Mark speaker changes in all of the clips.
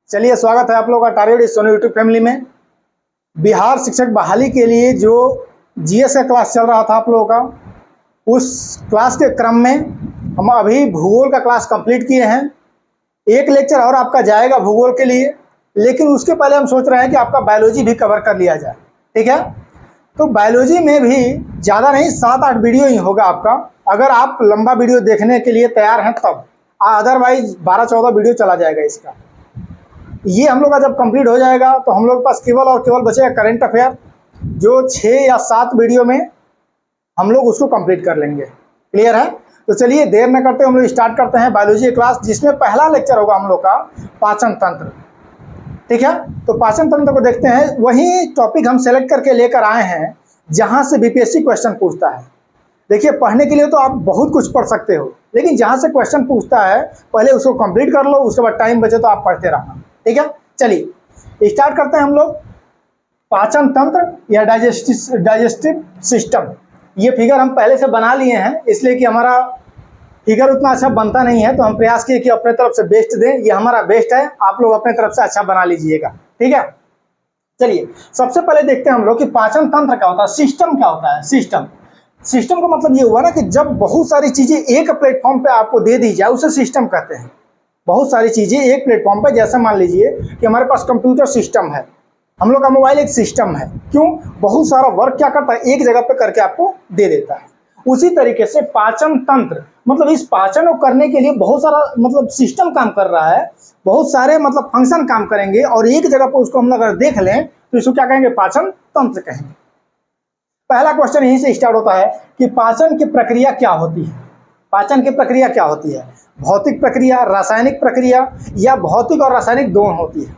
Speaker 1: चलिए, स्वागत है आप लोगों का टारगेट सोनू यूट्यूब फैमिली में। बिहार शिक्षक बहाली के लिए जो जीएस का क्लास चल रहा था आप लोगों का, उस क्लास के क्रम में हम अभी भूगोल का क्लास कंप्लीट किए हैं। एक लेक्चर और आपका जाएगा भूगोल के लिए, लेकिन उसके पहले हम सोच रहे हैं कि आपका बायोलॉजी भी कवर कर लिया जाए। ठीक है, तो बायोलॉजी में भी ज़्यादा नहीं, 7-8 वीडियो ही होगा आपका, अगर आप लंबा वीडियो देखने के लिए तैयार हैं तब। अदरवाइज 12-14 वीडियो चला जाएगा इसका। ये हम लोग का जब कंप्लीट हो जाएगा तो हम लोग के पास केवल और केवल बचेगा करंट अफेयर, जो 6 या 7 वीडियो में हम लोग उसको कंप्लीट कर लेंगे। क्लियर है? तो चलिए देर न करते हम लोग स्टार्ट करते हैं बायोलॉजी क्लास, जिसमें पहला लेक्चर होगा हम लोग का पाचन तंत्र। ठीक है, तो पाचन तंत्र को देखते हैं। वही टॉपिक हम सेलेक्ट करके लेकर आए हैं जहाँ से बीपीएससी क्वेश्चन पूछता है। देखिए, पढ़ने के लिए तो आप बहुत कुछ पढ़ सकते हो, लेकिन जहाँ से क्वेश्चन पूछता है पहले उसको कंप्लीट कर लो, उसके बाद टाइम बचे तो आप पढ़ते रहना। ठीक है, चलिए स्टार्ट करते हैं हम लोग। पाचन तंत्र या डाइजेस्टिव सिस्टम, ये फिगर हम पहले से बना लिए हैं, इसलिए कि हमारा फिगर उतना अच्छा बनता नहीं है, तो हम प्रयास किए कि अपने तरफ से बेस्ट दें। ये हमारा बेस्ट है, आप लोग अपने तरफ से अच्छा बना लीजिएगा। ठीक है, चलिए सबसे पहले देखते हैं हम लोग कि पाचन तंत्र क्या होता है, सिस्टम क्या होता है। सिस्टम का मतलब ये हुआ ना कि जब बहुत सारी चीजें एक प्लेटफॉर्म पे आपको दे दी जाए, उसे सिस्टम कहते हैं। बहुत सारी चीजें एक प्लेटफॉर्म पे, जैसे मान लीजिए कि हमारे पास कंप्यूटर सिस्टम है, हम लोग का मोबाइल एक सिस्टम है। क्यों? बहुत सारा वर्क क्या करता है, एक जगह पे करके आपको दे देता है। उसी तरीके से पाचन तंत्र मतलब इस पाचन को करने के लिए बहुत सारा मतलब सिस्टम काम कर रहा है, बहुत सारे मतलब फंक्शन काम करेंगे, और एक जगह पर उसको हम अगर देख लें तो इसको क्या कहेंगे, पाचन तंत्र कहेंगे। पहला क्वेश्चन यहीं से स्टार्ट होता है कि पाचन की प्रक्रिया क्या होती है। पाचन की प्रक्रिया क्या होती है? भौतिक प्रक्रिया, रासायनिक प्रक्रिया, या भौतिक और रासायनिक दोनों होती है?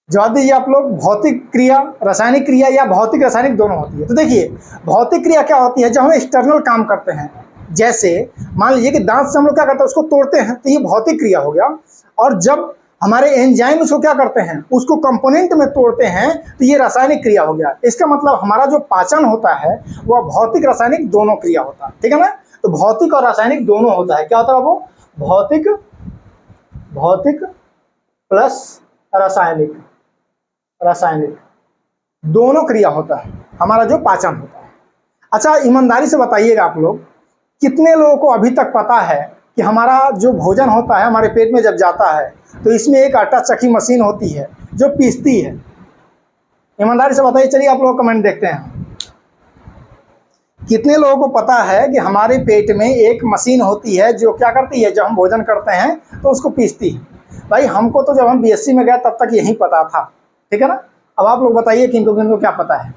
Speaker 1: जवाब दीजिए आप लोग। भौतिक क्रिया, रासायनिक क्रिया, या भौतिक रासायनिक दोनों होती है? तो देखिए, भौतिक क्रिया क्या होती है, जब हम एक्सटर्नल काम करते हैं, जैसे मान लीजिए कि दांत से हम लोग क्या करते हैं, उसको तोड़ते हैं, तो ये भौतिक क्रिया हो गया। और जब हमारे एंजाइम उसको क्या करते हैं, उसको कंपोनेंट में तोड़ते हैं, तो ये रासायनिक क्रिया हो गया। इसका मतलब हमारा जो पाचन होता है वह भौतिक रासायनिक दोनों क्रिया होता है। ठीक है ना? तो भौतिक और रासायनिक दोनों होता है। क्या होता है वो? भौतिक प्लस रासायनिक दोनों क्रिया होता है हमारा जो पाचन होता है। अच्छा, ईमानदारी से बताइएगा आप लोग, कितने लोगों को अभी तक पता है कि हमारा जो भोजन होता है हमारे पेट में जब जाता है तो इसमें एक आटा चक्की मशीन होती है जो पीसती है? ईमानदारी से बताइए। चलिए आप लोग कमेंट देखते हैं, कितने लोगों को पता है कि हमारे पेट में एक मशीन होती है जो क्या करती है, जब हम भोजन करते हैं तो उसको पीसती है। भाई, हमको तो जब हम बीएससी में गए तब तक यही पता था। ठीक है ना? अब आप लोग बताइए किनको क्या पता है।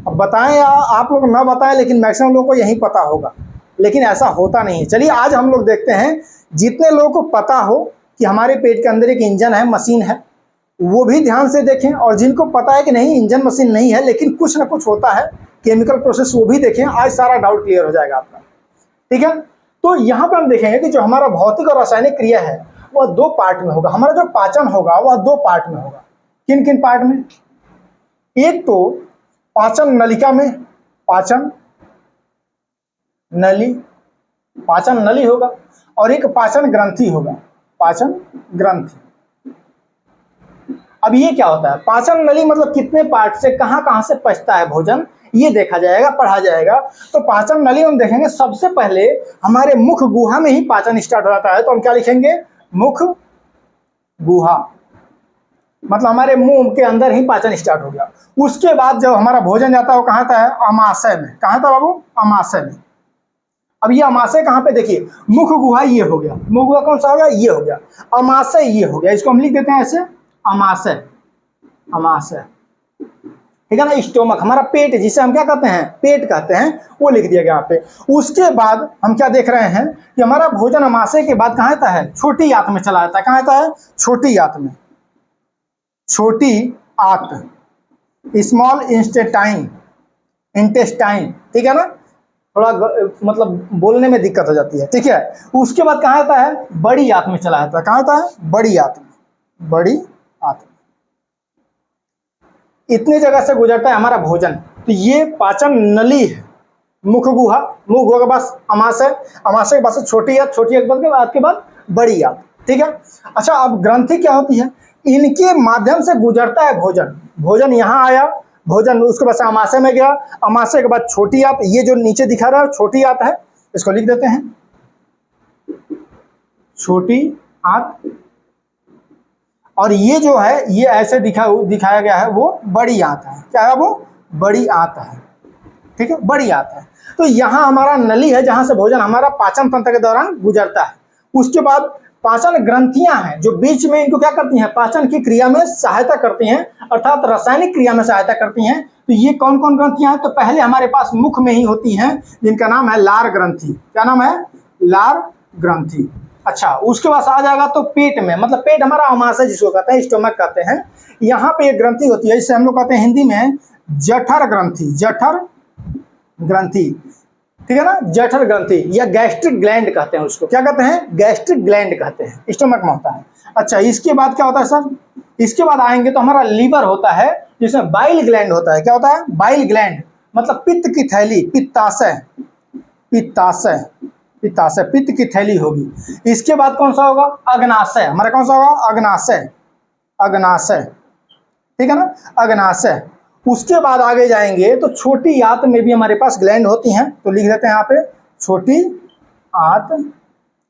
Speaker 1: अब बताएं या आप लोग ना बताएं, लेकिन मैक्सिमम लोगों को यही पता होगा, लेकिन ऐसा होता नहीं है। चलिए आज हम लोग देखते हैं, जितने लोगों को पता हो कि हमारे पेट के अंदर एक इंजन है, मशीन है, वो भी ध्यान से देखें, और जिनको पता है कि नहीं इंजन मशीन नहीं है लेकिन कुछ ना कुछ होता है केमिकल प्रोसेस, वो भी देखें। आज सारा डाउट क्लियर हो जाएगा आपका। ठीक है, तो यहाँ पर हम देखेंगे कि जो हमारा भौतिक और रासायनिक क्रिया है वह 2 पार्ट में होगा। हमारा जो पाचन होगा वह 2 पार्ट में होगा। किन किन पार्ट में? एक तो पाचन नलिका में, पाचन नली होगा, और एक पाचन ग्रंथि होगा, पाचन ग्रंथि। अब ये क्या होता है? पाचन नली मतलब कितने पार्ट से कहां से पचता है भोजन, ये देखा जाएगा, पढ़ा जाएगा। तो पाचन नली हम देखेंगे, सबसे पहले हमारे मुख गुहा में ही पाचन स्टार्ट हो जाता है, तो हम क्या लिखेंगे, मुख गुहा, मतलब हमारे मुंह के अंदर ही पाचन स्टार्ट हो गया। उसके बाद जब हमारा भोजन जाता है वो कहाँ था है, अमाशय में। कहाँ था बाबू? अमाशय में। अब ये अमाशय कहाँ पे, देखिए मुख गुहा ये हो गया, मुख गुहा कौन सा हो गया, ये हो गया। अमाशय ये हो गया, इसको हम लिख देते हैं ऐसे, अमाशय। ठीक है ना? स्टोमक हमारा पेट, जिसे हम क्या कहते हैं, पेट कहते हैं, वो लिख दिया गया यहाँ पे। उसके बाद हम क्या देख रहे हैं कि हमारा भोजन अमाशय के बाद कहाँ आता है, छोटी आंत में चला जाता है। कहाँ आता है? छोटी आंत में, छोटी आंत, स्मॉल इंटेस्टाइन। ठीक है ना? थोड़ा मतलब बोलने में दिक्कत हो जाती है। ठीक है, उसके बाद कहाँ आता है, बड़ी आंत में चला जाता है। कहाँ आता है? बड़ी आंत में, बड़ी आंत में। इतनी जगह से गुजरता है हमारा भोजन। तो ये पाचन नली है। मुख गुहा के पास अमाशय के पास छोटी आंत, छोटी आंत के बाद बड़ी आंत। ठीक है। अच्छा, अब ग्रंथि क्या होती है? इनके माध्यम से गुजरता है भोजन। भोजन यहाँ आया, भोजन उसके बाद अमाशय में गया, अमाशय के बाद छोटी आंत, ये जो नीचे दिखा रहा है छोटी आंत है, इसको लिख देते हैं छोटी आंत। और ये जो है ये ऐसे दिखाया गया है वो बड़ी आंत है। क्या है? वो बड़ी आंत है। ठीक है, बड़ी आंत है। तो यहाँ हमारा नली है जहां से भोजन हमारा पाचन तंत्र के दौरान गुजरता है। उसके बाद पाचन ग्रंथियां हैं जो बीच में इनको क्या करती हैं? पाचन की क्रिया में सहायता करती हैं, अर्थात रासायनिक क्रिया में सहायता करती हैं। तो ये कौन कौन ग्रंथियां हैं? तो पहले हमारे पास मुख में ही होती हैं, जिनका नाम है लार ग्रंथि। क्या नाम है? लार ग्रंथि। अच्छा, उसके बाद आ जाएगा तो पेट में, मतलब पेट हमारा अमाशय जिसको कहते हैं, स्टोमक कहते हैं। यहाँ पे एक ग्रंथि होती है, जिसे हम लोग कहते हैं हिंदी में जठर ग्रंथि। जठर ग्रंथि, ठीक है ना, जठर ग्रंथि या गैस्ट्रिक ग्लैंड कहते हैं उसको। क्या कहते हैं? गैस्ट्रिक ग्लैंड कहते हैं, स्टोमक में होता है। अच्छा, इसके बाद क्या होता है सर? इसके बाद आएंगे तो हमारा लीवर होता है, जिसमें बाइल ग्लैंड होता है। क्या होता है? बाइल ग्लैंड, मतलब पित्त की थैली, पित्ताशय। पित्ताशय, पित्ताशय, पित्त की थैली होगी। इसके बाद कौन सा होगा? अग्नाशय। हमारा कौन सा होगा? अग्नाशय। अग्नाशय, ठीक है ना, अग्नाशय। उसके बाद आगे जाएंगे तो छोटी आंत में भी हमारे पास ग्लैंड होती हैं, तो लिख देते हैं यहाँ पे छोटी आंत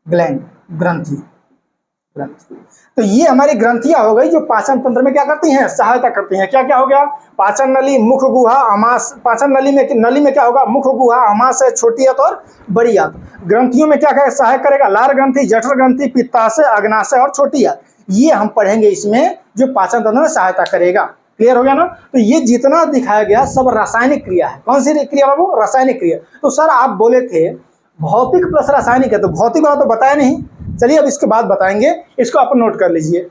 Speaker 1: ग्लैंड, ग्रंथि। ग्रंथि, तो ये हमारी ग्रंथियां हो गई जो पाचन तंत्र में क्या करती हैं? सहायता करती हैं। क्या क्या हो गया? पाचन नली, मुख गुहा, अमाशय। पाचन नली में क्या होगा? मुख गुहा, अमाशय, छोटी आंत और बड़ी आंत। ग्रंथियों में क्या क्या सहायक करेगा? लार ग्रंथि, जठर ग्रंथि, पित्ताशय, अग्नाशय और छोटी आंत। ये हम पढ़ेंगे इसमें, जो पाचन तंत्र में सहायता करेगा। क्लियर हो गया ना? तो ये जितना दिखाया गया सब रासायनिक क्रिया है। कौन सी क्रिया बाबू? रासायनिक क्रिया। तो सर आप बोले थे भौतिक प्लस रासायनिक है, तो भौतिक वाला तो बताया नहीं। चलिए अब इसके बाद बताएंगे, इसको आप नोट कर लीजिए।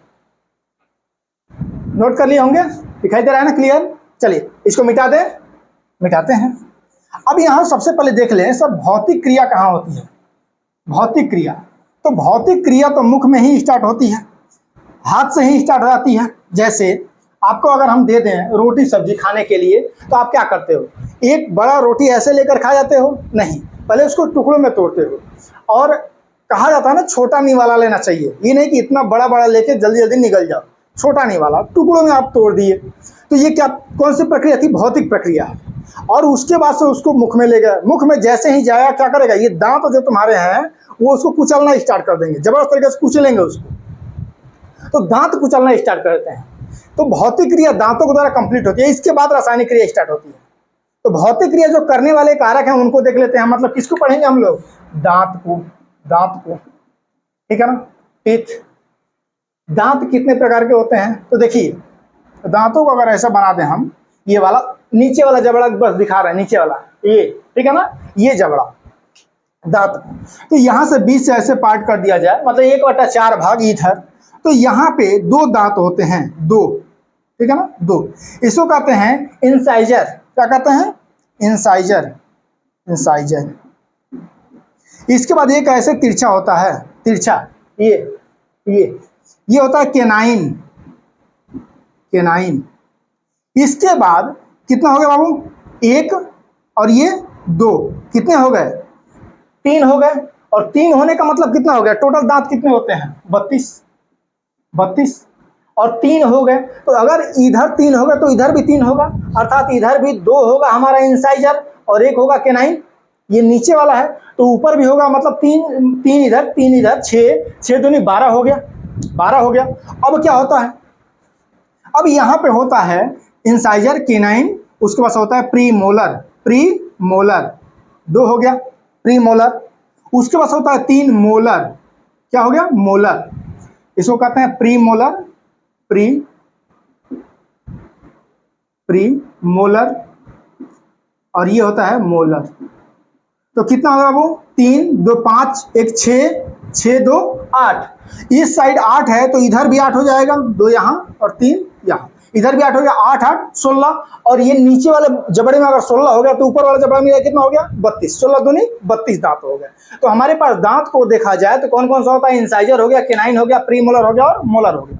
Speaker 1: नोट कर लिए होंगे, दिखाई दे रहा है ना? क्लियर। चलिए इसको मिटा दें, मिटाते हैं। अब यहां सबसे पहले देख लें सर भौतिक क्रिया कहां होती है। भौतिक क्रिया, तो भौतिक क्रिया तो मुख में ही स्टार्ट होती है, हाथ से ही स्टार्ट हो जाती है। जैसे आपको अगर हम दे दें रोटी सब्जी खाने के लिए, तो आप क्या करते हो? एक बड़ा रोटी ऐसे लेकर खा जाते हो? नहीं, पहले उसको टुकड़ों में तोड़ते हो। और कहा जाता है ना छोटा निवाला लेना चाहिए, ये नहीं कि इतना बड़ा बड़ा लेके जल्दी जल्दी निकल जाओ। छोटा निवाला टुकड़ों में आप तोड़ दिए, तो ये क्या, कौन सी प्रक्रिया थी? भौतिक प्रक्रिया है। और उसके बाद से उसको मुख में ले गया। मुख में जैसे ही जाया क्या करेगा? ये दांत जो तुम्हारे हैं वो उसको कुचलना स्टार्ट कर देंगे, जबरदस्त तरीके से कुचलेंगे उसको, तो दांत कुचलना स्टार्ट करते हैं। तो भौतिक क्रिया दांतों के द्वारा कंप्लीट होती है। इसके बाद रासायनिक क्रिया स्टार्ट होती है। तो भौतिक क्रिया जो करने वाले कारक हैं उनको देख लेते हैं। मतलब किसको पढ़ेंगे हम लोग? दांत को, दांत को, ठीक है ना, टीथ। दांत कितने प्रकार के होते हैं? तो देखिए दांतों को अगर ऐसा बना दें हम, ये वाला नीचे वाला जबड़ा बस दिखा रहे हैं, नीचे वाला ये, ठीक है ना, ये जबड़ा दांत। तो यहां से बीच से ऐसे पार्ट कर दिया जाए, मतलब 1/4 भाग इधर, तो यहाँ पे 2 दांत होते हैं, 2, ठीक है ना, 2। इसको कहते हैं इंसाइजर। क्या कहते हैं? Incisor, incisor. इसके बाद एक ऐसे तिरछा होता है, तिरछा, ये होता है केनाइन, केनाइन। इसके बाद कितना हो गया बाबू? 1 और ये 2, कितने हो गए? 3 हो गए। और 3 होने का मतलब कितना हो गया? टोटल दांत कितने होते हैं? 32, 32। और 3 हो गए, तो अगर इधर 3 हो गए तो इधर भी 3 होगा, अर्थात इधर भी 2 होगा हमारा इंसाइजर और 1 होगा केनाइन। ये नीचे वाला है तो ऊपर भी होगा, मतलब 3 इधर 3 इधर, 6 दूनी 12 हो गया, 12 हो गया। अब क्या होता है? अब यहाँ पे होता है इंसाइजर, केनाइन, उसके पास होता है प्रीमोलर, प्रीमोलर 2 हो गया, प्रीमोलर। उसके पास होता है 3 मोलर। क्या हो गया? मोलर। इसको कहते हैं प्रीमोलर, प्रीमोलर, और ये होता है मोलर। तो कितना होगा वो? 3, 2, 5, 1, 6, 6, 2, 8। इस साइड 8 है तो इधर भी 8 हो जाएगा, 2 यहाँ और 3 यहाँ, इधर भी 8 हो गया, 8, 8, 16। और ये नीचे वाले जबड़े में अगर 16 हो गया तो ऊपर वाले जबड़े में कितना हो गया? 32, 16 दूनी 32 दांत हो गए। तो हमारे पास दांत को देखा जाए तो कौन कौन सा होता है? इंसाइजर हो गया, केनाइन हो गया, प्रीमोलर हो गया और मोलर हो गया।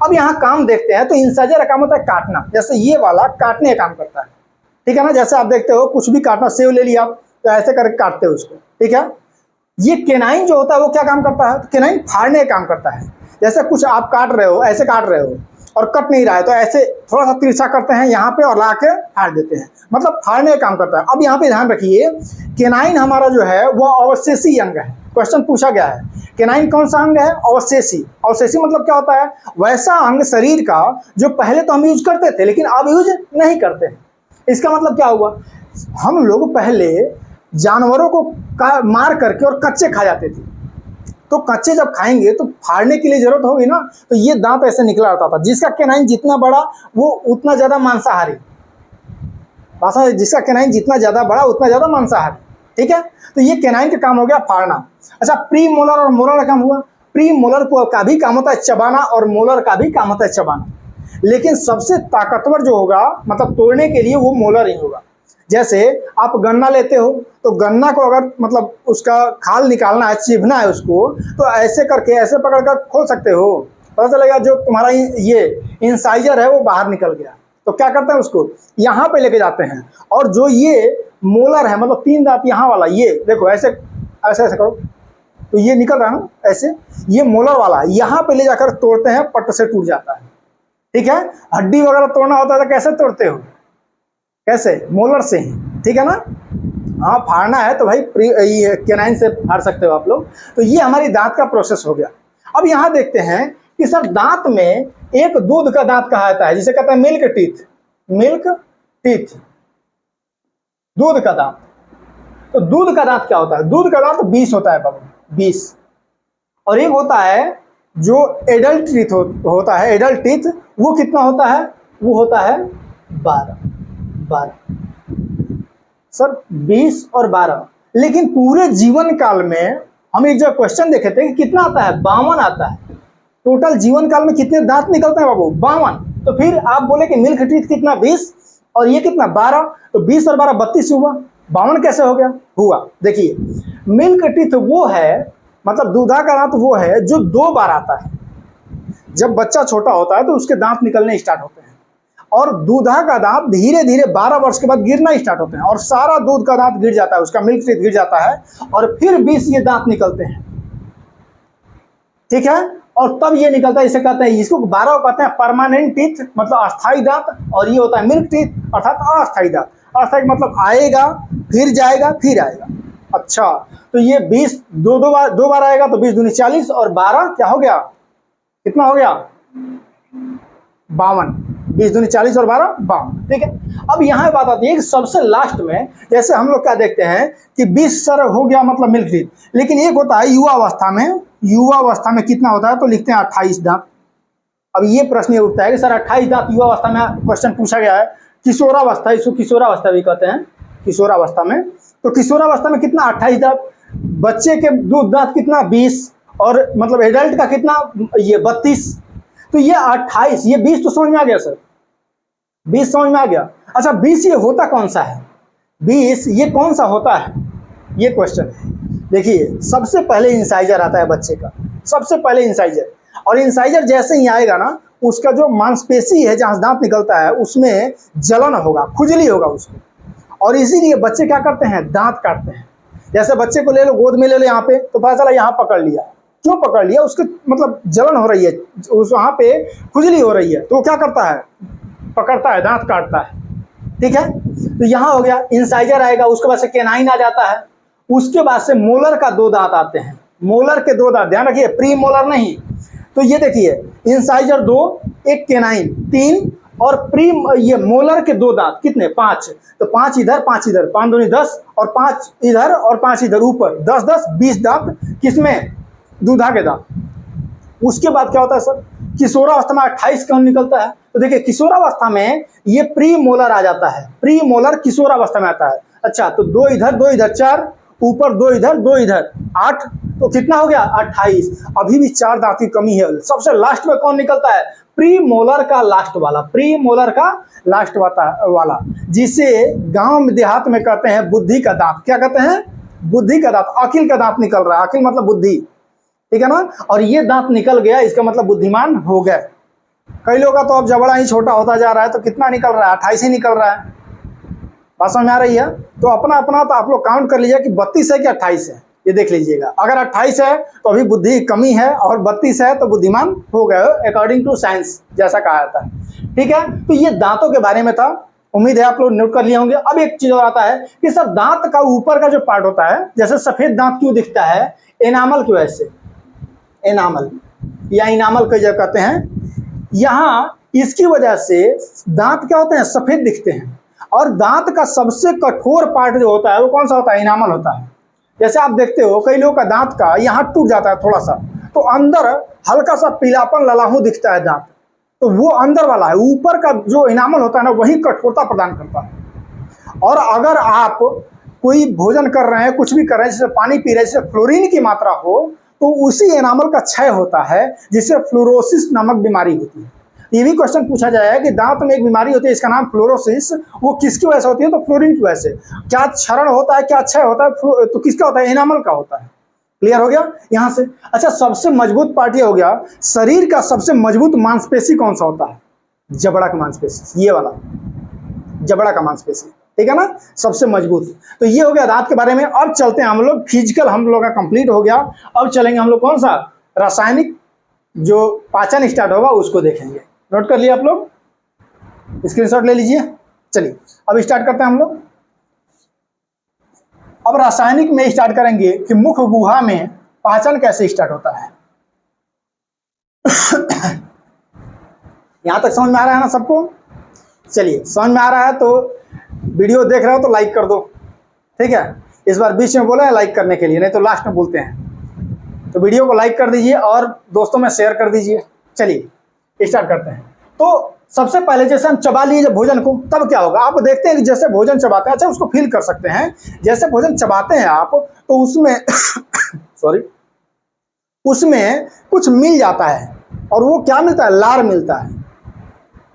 Speaker 1: अब यहाँ काम देखते हैं। तो इंसाइजर का काम होता है काटना, जैसे ये वाला काटने का काम करता है, ठीक है ना। जैसे आप देखते हो कुछ भी काटना, सेव ले लिया तो ऐसे करके काटते हो उसको, ठीक है। ये केनाइन जो होता है वो क्या काम करता है? केनाइन फाड़ने का काम करता है। जैसे कुछ आप काट रहे हो, ऐसे काट रहे हो और कट नहीं रहा है, तो ऐसे थोड़ा सा तिरछा करते हैं यहाँ पे और ला के फाड़ देते हैं, मतलब फाड़ने का काम करता है। अब यहाँ पे ध्यान रखिए, केनाइन हमारा जो है वो अवशेषी अंग है। क्वेश्चन पूछा गया है, केनाइन कौन सा अंग है? अवशेषी। अवशेषी मतलब क्या होता है? वैसा अंग शरीर का जो पहले तो हम यूज करते थे लेकिन अब यूज नहीं करते हैं। इसका मतलब क्या हुआ? हम लोग पहले जानवरों को मार करके और कच्चे खा जाते थे, तो कच्चे जब खाएंगे तो फाड़ने के लिए जरूरत होगी ना, तो ये दांत ऐसे निकला रहता था। जिसका केनाइन जितना बड़ा वो उतना ज्यादा मांसाहारी, भाषा जिसका केनाइन जितना ज्यादा बड़ा उतना ज्यादा मांसाहारी, ठीक है। तो ये केनाइन का काम हो गया फाड़ना। अच्छा, प्री मोलर और मोलर का काम हुआ। प्री मोलर का भी काम होता है चबाना और मोलर का भी काम होता है चबाना, लेकिन सबसे ताकतवर जो होगा मतलब तोड़ने के लिए वो मोलर ही होगा। जैसे आप गन्ना लेते हो तो गन्ना को अगर मतलब उसका खाल निकालना है, चिबना है उसको, तो ऐसे करके ऐसे पकड़ कर खोल सकते हो, पता चलेगा जो तुम्हारा ये इंसाइजर है वो बाहर निकल गया। तो क्या करते हैं, उसको यहाँ पे लेके जाते हैं। और जो ये मोलर है मतलब 3 दांत यहाँ वाला, ये देखो ऐसे ऐसे ऐसे करो तो ये निकल रहा है ना ऐसे, ये मोलर वाला यहाँ पे ले जाकर तोड़ते हैं, पट से टूट जाता है, ठीक है। हड्डी वगैरह तोड़ना होता है तो कैसे तोड़ते हो? कैसे? मोलर से ही, ठीक है ना। हाँ, फाड़ना है तो भाई केनाइन से फाड़ सकते हो आप लोग। तो ये हमारी दांत का प्रोसेस हो गया। अब यहाँ देखते हैं कि सर दांत में एक दूध का दांत कहा जाता है जिसे कहते हैं मिल्क टीथ। मिल्क टीथ, दूध का दांत। तो दूध का दांत क्या होता है? दूध का दांत 20 होता है बाबू, 20। और एक होता है जो एडल्ट टीथ होता है, एडल्ट टीथ, वो कितना होता है? वो होता है 12। सर 20 और 12, लेकिन पूरे जीवन काल में हम एक जो क्वेश्चन देखे थे कि कितना आता है? 52 आता है। टोटल जीवन काल में कितने दांत निकलते हैं बाबू? 52। तो फिर आप बोले कि मिल्क टीथ कितना? 20 और ये कितना? 12। तो 20 और 12 32 हुआ, 52 कैसे हो गया? हुआ। देखिए, मिल्क टीथ वो है मतलब दूधा का दांत वो है जो 2 बार आता है। जब बच्चा छोटा होता है तो उसके दांत निकलने स्टार्ट होते हैं, और दूधा का दांत धीरे धीरे 12 वर्ष के बाद गिरना स्टार्ट होते हैं, और सारा दूध का दांत गिर जाता है, उसका मिल्क टीथ गिर जाता है, और फिर 20 ये दांत निकलते हैं, ठीक है। और तब ये निकलता है, इसे कहते हैं, इसको 12 कहते हैं परमानेंट टीथ मतलब अस्थायी दांत, और ये होता है मिल्क टीथ अर्थात अस्थायी दांत। अस्थायी मतलब आएगा फिर जाएगा फिर आएगा। अच्छा, तो ये 20 दो बार आएगा तो 20 दूनी 40 और 12 क्या हो गया? कितना हो गया? 52। 20 दूनी 40 और 12 52, ठीक है। अब यहाँ बात आती है कि सबसे लास्ट में जैसे हम लोग क्या देखते हैं कि 20 सर हो गया मतलब मिल्क टीथ, लेकिन एक होता है युवा अवस्था में। युवा अवस्था में कितना होता है? तो लिखते हैं 28 दांत। अब ये प्रश्न ये उठता है कि सर 28 दांत युवा अवस्था में क्वेश्चन पूछा गया है। किशोरावस्था, इसको किशोरावस्था भी कहते हैं, किशोरावस्था में। तो किशोरावस्था में कितना? 28 दांत। बच्चे के दूध दांत कितना? 20, और मतलब एडल्ट का कितना? ये 32। तो ये 28, ये 20 तो समझ में आ गया सर, 20 समझ में आ गया। अच्छा, 20 ये होता कौन सा है? 20 ये कौन सा होता है? ये क्वेश्चन है। देखिए, सबसे पहले इंसाइजर आता है बच्चे का, सबसे पहले इंसाइजर। और इंसाइजर जैसे ही आएगा ना, उसका जो मांसपेशी है जहां दांत निकलता है उसमें जलन होगा, खुजली होगा उसको, और इसीलिए बच्चे क्या करते हैं? दांत काटते हैं। जैसे बच्चे को ले लो, गोद में ले लो यहाँ पे, तो पता चला यहाँ पकड़ लिया। क्यों पकड़ लिया? उसके मतलब जलन हो रही है, उस वहाँ पे खुजली हो रही है, तो वो क्या करता है? पकड़ता है, दांत काटता है, ठीक है। तो यहाँ हो गया इंसाइजर आएगा, उसके बाद से केनाइन आ जाता है, उसके बाद से मोलर का 2 दांत आते हैं। मोलर के 2 दांत, ध्यान रखिए, प्री मोलर नहीं। तो ये देखिए, इंसाइजर 2, एक केनाइन 3, और प्री ये मोलर के 2 दांत कितने? 5। तो 5 इधर 5 इधर, 5 दूनी 10, और 5 इधर और 5 इधर, ऊपर 10 10 20 दांत किसमें? दूधा के दांत। उसके बाद क्या होता है सर? किशोरावस्था में 28 कौन निकलता है? तो देखिए, किशोरावस्था में ये प्री मोलर आ जाता है, प्री मोलर किशोरावस्था में आता है। अच्छा, तो 2 इधर 2 इधर 4, ऊपर 2 इधर 2 इधर 8, तो कितना हो गया? 28। अभी भी 4 दांत की कमी है। सबसे लास्ट में कौन निकलता है? प्री मोलर का लास्ट वाला, प्री मोलर का लास्ट वाला, जिसे गांव में देहात में कहते हैं बुद्धि का दांत। क्या कहते हैं? बुद्धि का दांत, अकिल का दांत निकल रहा है, अकिल मतलब बुद्धि, ठीक है ना। और ये दांत निकल गया, इसका मतलब बुद्धिमान हो गए। कई लोगों का तो अब जबड़ा ही छोटा होता जा रहा है, तो कितना निकल रहा है? 28 ही निकल रहा है। बात समझ में आ रही है? तो अपना अपना तो आप लोग काउंट कर लीजिए कि 32 है कि 28 है। ये देख लीजिएगा। अगर 28 है तो अभी बुद्धि की कमी है, और 32 है तो बुद्धिमान हो गए अकॉर्डिंग टू साइंस, जैसा कहा जाता है। ठीक है, तो ये दांतों के बारे में था, उम्मीद है आप लोग नोट कर लिए होंगे। अब एक चीज और आता है कि सर दांत का ऊपर का जो पार्ट होता है, जैसे सफेद दांत क्यों दिखता है? एनामल की वजह से, एनामल या इनामल कई जगह कहते हैं। यहाँ इसकी वजह से दांत क्या होते हैं? सफेद दिखते हैं। और दांत का सबसे कठोर पार्ट जो होता है वो कौन सा होता है? इनामल होता है। जैसे आप देखते हो कई लोगों का दांत का यहाँ टूट जाता है थोड़ा सा, तो अंदर हल्का सा पीलापन ललाहू दिखता है दांत, तो वो अंदर वाला है। ऊपर का जो इनामल होता है ना, वही कठोरता प्रदान करता है। और अगर आप कोई भोजन कर रहे हैं, कुछ भी कर रहे हैं, जैसे पानी पी रहे हैं, जिससे फ्लोरीन की मात्रा हो, तो उसी एनामल का क्षय होता है, जिससे फ्लोरोसिस नामक बीमारी होती है। ये भी क्वेश्चन पूछा जाएगा कि दांत में एक बीमारी होती है, इसका नाम फ्लोरोसिस, वो किसकी वजह से होती है? तो फ्लोरीन की वजह से। क्या क्षरण होता है, क्या क्षय होता है? तो किसका होता है? एनामल का होता है। क्लियर हो गया यहां से? अच्छा, सबसे मजबूत पार्ट ये हो गया, शरीर का सबसे मजबूत मांसपेशी कौन सा होता है? जबड़ा का मांसपेशी, ये वाला जबड़ा का मांसपेशी, ठीक है ना, सबसे मजबूत। तो ये हो गया दांत के बारे में। अब चलते हैं हम लोग, फिजिकल हम लोग का कंप्लीट हो गया। अब चलेंगे हम लोग कौन सा? रासायनिक, जो पाचन स्टार्ट होगा उसको देखेंगे। नोट कर लिया आप लोग? स्क्रीनशॉट ले लीजिए। चलिए अब स्टार्ट करते हैं हम लोग। अब रासायनिक में स्टार्ट करेंगे कि मुख गुहा में पाचन कैसे स्टार्ट होता है। यहां तक समझ में आ रहा है ना सबको? चलिए, समझ में आ रहा है तो वीडियो देख रहे हो तो लाइक कर दो, ठीक है। इस बार बीच में बोला है लाइक करने के लिए, नहीं तो लास्ट में बोलते हैं। तो वीडियो को लाइक कर दीजिए और दोस्तों में शेयर कर दीजिए। चलिए स्टार्ट करते हैं। तो सबसे पहले जैसे हम चबा लिए जब भोजन को, तब क्या होगा? आप देखते हैं कि जैसे भोजन चबाते हैं, अच्छा उसको फील कर सकते हैं, जैसे भोजन चबाते हैं आप तो उसमें सॉरी, उसमें कुछ मिल जाता है, और वो क्या मिलता है? लार मिलता है।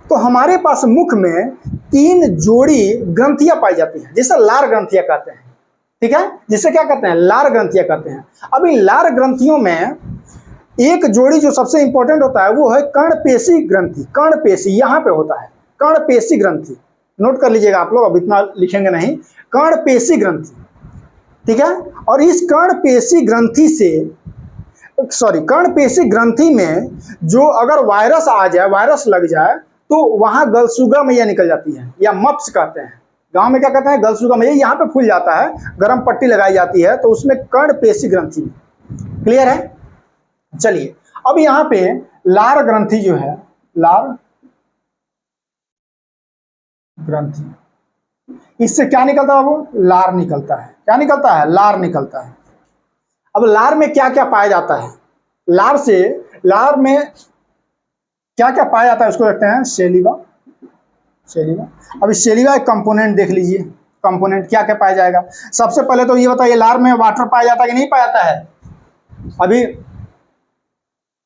Speaker 1: तो हमारे पास मुख में 3 जोड़ी ग्रंथियां पाई जाती हैं, जिसे लार ग्रंथियां कहते हैं, ठीक है, जिसे क्या कहते हैं? लार ग्रंथियां कहते हैं। अब इन लार ग्रंथियों में एक जोड़ी जो सबसे इंपॉर्टेंट होता है वो है कर्णपेशी ग्रंथि। कर्णपेशी यहाँ पे होता है, कर्णपेशी ग्रंथि। नोट कर लीजिएगा आप लोग, अब इतना लिखेंगे नहीं। कर्णपेशी ग्रंथि, ठीक है। और इस कर्णपेशी ग्रंथि से, सॉरी, कर्णपेशी ग्रंथि में जो अगर वायरस आ जाए, वायरस लग जाए, तो वहां गलसूगा मैया निकल जाती है, या मप्स कहते हैं। गांव में क्या कहते हैं? गलसूगा मैया। यहाँ पे फूल जाता है, गर्म पट्टी लगाई जाती है, तो उसमें कर्णपेशी ग्रंथि। क्लियर है? चलिए अब यहां पे लार ग्रंथि जो है, लार ग्रंथि, इससे क्या निकलता है? वो लार निकलता है। क्या निकलता है? लार निकलता है। अब लार में क्या क्या पाया जाता है? लार से, लार में क्या क्या पाया जाता है उसको देखते हैं। Saliva, saliva. अब इस सेलिवा एक कंपोनेंट देख लीजिए, कंपोनेंट क्या क्या पाया जाएगा। सबसे पहले तो ये बताइए, लार में वाटर पाया जाता है कि नहीं पाया जाता है? अभी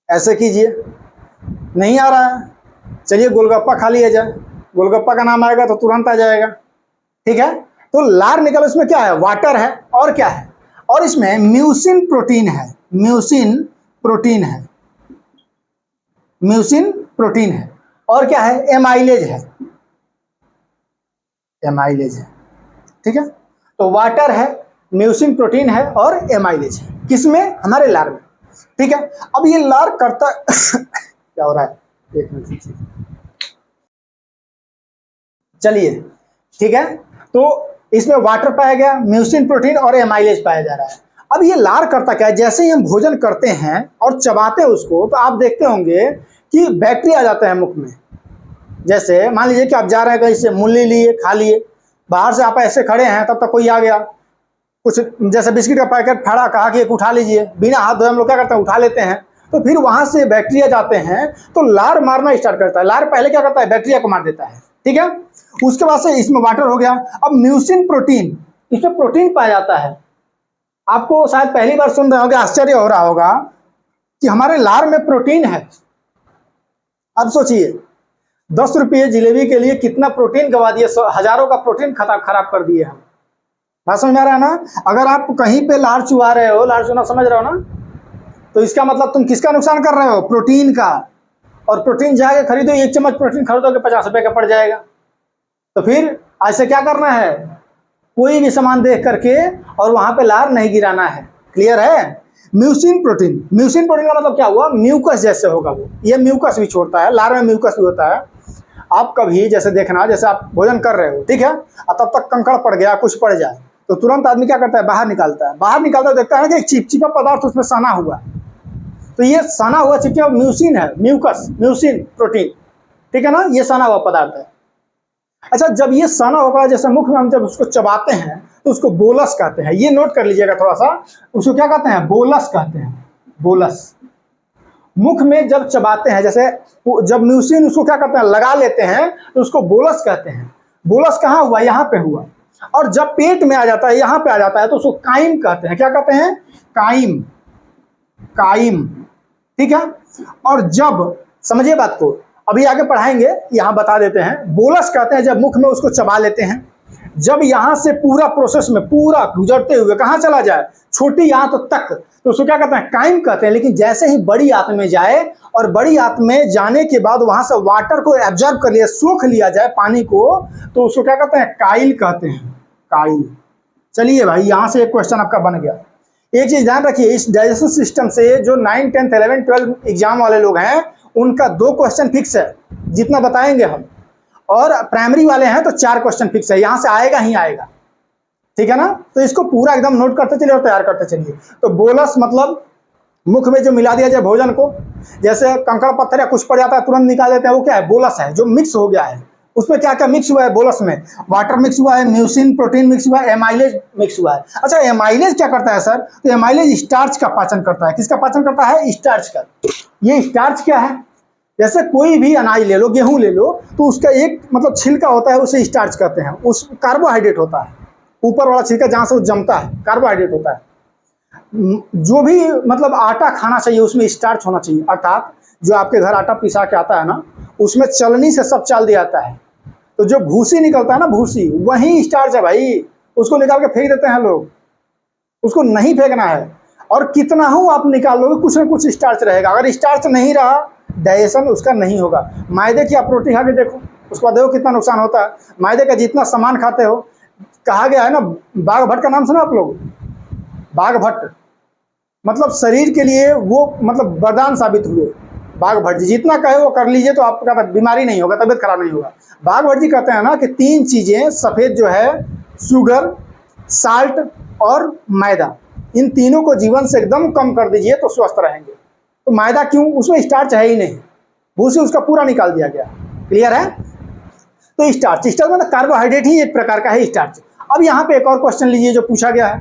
Speaker 1: ऐसे कीजिए, नहीं आ रहा है। चलिए गोलगप्पा खा लिया जाए, गोलगप्पा का नाम आएगा तो तुरंत आ जाएगा, ठीक है। तो लार निकल, उसमें क्या है? वाटर है, और क्या है? और इसमें म्यूसिन प्रोटीन है, म्यूसिन प्रोटीन है, म्यूसिन प्रोटीन है। और क्या है? एमाइलेज है, एमाइलेज है, ठीक है। तो वाटर है, म्यूसिन प्रोटीन है, और एमाइलेज है। किसमें? हमारे लार में, ठीक है। अब ये लार करता क्या हो रहा है? एक मिनट, चलिए, ठीक है। तो इसमें वाटर पाया गया, म्यूसिन प्रोटीन और एमाइलेज पाया जा रहा है। अब ये लार करता क्या है? जैसे ही हम भोजन करते हैं और चबाते हैं उसको, तो आप देखते होंगे कि बैक्टीरिया आ जाते हैं मुख में। जैसे मान लीजिए कि आप जा रहे हैं कहीं से, मूली लिए, खा लिए, बाहर से आप ऐसे खड़े हैं, तब तक कोई आ गया, कुछ जैसे बिस्किट का पैकेट फाड़ा, कहा कि एक उठा लीजिए, बिना हाथ धोए हम लोग क्या करते हैं? उठा लेते हैं। तो फिर वहां से बैक्टीरिया जाते हैं, तो लार मारना स्टार्ट करता है। लार पहले क्या करता है? बैक्टीरिया को मार देता है, ठीक है। उसके बाद से इसमें वाटर हो गया। अब म्यूसिन प्रोटीन, इसमें प्रोटीन पाया जाता है। आपको शायद पहली बार सुन रहे होंगे, आश्चर्य हो रहा होगा कि हमारे लार में प्रोटीन है। अब सोचिए, 10 रुपये जिलेबी के लिए कितना प्रोटीन गवा दिए, हजारों का प्रोटीन खराब कर दिए हम। बात समझ में आ रहा है ना? अगर आप कहीं पे लार चुहा रहे हो, लार चूना समझ रहे हो ना, तो इसका मतलब तुम किसका नुकसान कर रहे हो? प्रोटीन का। और प्रोटीन जाके खरीदो, 1 चम्मच प्रोटीन खरीदोगे 50 रुपए का पड़ जाएगा। तो फिर ऐसे क्या करना है? कोई भी सामान देख करके और वहां पे लार नहीं गिराना है, क्लियर है? म्यूसिन प्रोटीन, म्यूसिन प्रोटीन का मतलब क्या हुआ? म्यूकस जैसे होगा वो, ये म्यूकस भी छोड़ता है, लार में म्यूकस भी होता है। आप कभी जैसे देखना, जैसे आप भोजन कर रहे हो, ठीक है, और तब तक कंकड़ पड़ गया, कुछ पड़ जाए, तो तुरंत आदमी क्या करता है? बाहर निकालता है। बाहर निकालता है, देखता है कि एक चिपचिपा पदार्थ उसमें सना हुआ, तो ये सना हुआ चिपचिपा म्यूसिन है, म्यूकस, म्यूसिन प्रोटीन, ठीक है ना, ये सना हुआ पदार्थ है। अच्छा, जब ये सना होगा, जैसे मुख में हम जब उसको चबाते हैं तो उसको बोलस कहते हैं। ये नोट कर लीजिएगा थोड़ा सा, उसको क्या कहते हैं? बोलस कहते हैं, बोलस। मुख में जब चबाते हैं, जैसे जब म्यूसिन उसको क्या करते हैं? लगा लेते हैं, तो उसको बोलस कहते हैं। बोलस कहाँ हुआ? यहाँ पे हुआ। और जब पेट में आ जाता है, यहाँ पे आ जाता है, तो उसको काइम कहते हैं। क्या कहते हैं? काइम, काइम, ठीक है। और जब, समझिए बात को, अभी आगे पढ़ाएंगे, यहां बता देते हैं। बोलस कहते हैं जब मुख में उसको चबा लेते हैं, जब यहां से पूरा प्रोसेस में पूरा गुजरते हुए कहां चला जाए? छोटी आंत तक, तो उसको क्या कहते हैं? काइम कहते हैं। लेकिन जैसे ही बड़ी आंत में जाए, और बड़ी आंत में जाने के बाद वहां से वाटर को एब्जॉर्ब कर लिया, सोख लिया जाए पानी को, तो उसको क्या कहते हैं? काइल कहते हैं, काइल। चलिए भाई, यहां से एक क्वेश्चन आपका बन गया। एक चीज ध्यान रखिए, इस डाइजेशन सिस्टम से जो 9, 10, 11, 12 एग्जाम वाले लोग हैं, उनका 2 क्वेश्चन फिक्स है, जितना बताएंगे हम। और प्राइमरी वाले हैं तो 4 क्वेश्चन फिक्स है, यहां से आएगा ही आएगा, ठीक है ना। तो इसको पूरा एकदम नोट करते चलिए और तैयार करते चलिए। तो बोलस मतलब मुख में जो मिला दिया जाए भोजन को, जैसे कंकड़ पत्थर या कुछ पड़ जाता है तुरंत निकाल देते हैं, वो क्या है? बोलस है। जो मिक्स हो गया है, उसमें क्या क्या मिक्स हुआ है? बोलस में वाटर मिक्स हुआ है, म्यूसिन प्रोटीन मिक्स हुआ है, एमाइलेज मिक्स हुआ है। अच्छा, एमाइलेज क्या करता है सर? तो एमाइलेज स्टार्च का पाचन करता है। किसका पाचन करता है? स्टार्च का। ये स्टार्च क्या है? जैसे कोई भी अनाज ले लो, गेहूं ले लो, तो उसका एक मतलब छिलका होता है, उसे स्टार्च कहते हैं। उस कार्बोहाइड्रेट होता है, ऊपर वाला छिलका जहां से वो जमता है, कार्बोहाइड्रेट होता है। जो भी मतलब आटा खाना चाहिए उसमें स्टार्च होना चाहिए। अर्थात जो आपके घर आटा पिसा के आता है ना, उसमें चलनी से सब चाल दिया जाता है, तो जो भूसी निकलता है ना, भूसी, वही स्टार्च है भाई। उसको निकाल के फेंक देते हैं लोग, उसको नहीं फेंकना है। और कितना हो आप निकाल लोगे, कुछ ना कुछ स्टार्च रहेगा। अगर स्टार्च नहीं रहा, डाइजेशन उसका नहीं होगा। मैदे की आप रोटी खा के देखो, उसके बाद देखो कितना नुकसान होता है। मैदे का जितना सामान खाते हो, कहा गया है ना, बाघ भट्ट का नाम सुना आप लोग? बाघ भट्ट मतलब शरीर के लिए वो मतलब वरदान साबित हुए। बाघ भट्ट जी जितना कहे वो कर लीजिए, तो आपका बीमारी नहीं होगा, तबियत खराब नहीं होगा। बाघ भट्ट जी कहते हैं ना कि 3 चीजें सफेद जो है, शुगर, साल्ट और मैदा, इन तीनों को जीवन से एकदम कम कर दीजिए तो स्वस्थ रहेंगे। तो मैदा क्यों? उसमें स्टार्च है ही नहीं, भूसी उसका पूरा निकाल दिया गया। क्लियर है? तो स्टार्च, स्टार्च मतलब कार्बोहाइड्रेट ही एक प्रकार का है स्टार्च। अब यहाँ पे एक और क्वेश्चन लीजिए जो पूछा गया है,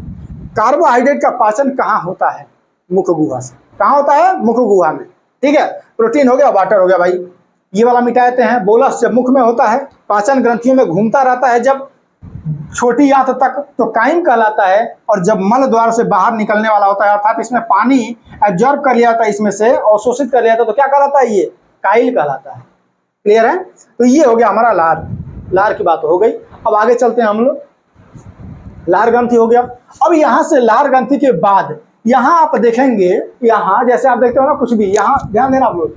Speaker 1: कार्बोहाइड्रेट का पाचन कहाँ होता है? मुख गुहा से। कहाँ होता है? मुख गुहा में, ठीक है। प्रोटीन हो गया, वाटर हो गया भाई, ये वाला मिटा देते हैं। बोलस जब मुख में होता है, पाचन ग्रंथियों में घूमता रहता है जब छोटी आंत तक, तो काइम कहलाता है। और जब मल द्वार से बाहर निकलने वाला होता है, अर्थात इसमें पानी एब्जॉर्ब कर लिया जाता है इसमें से, अवशोषित कर लिया जाता है, तो क्या कहलाता है? ये काइल कहलाता है। क्लियर है? तो ये हो गया हमारा लार, लार की बात हो गई। अब आगे चलते हैं हम लोग। लार ग्रंथि हो गया। अब यहां से लार ग्रंथि के बाद यहां आप देखेंगे, यहां जैसे आप देखते हो ना, कुछ भी यहां ध्यान देना आप लोग,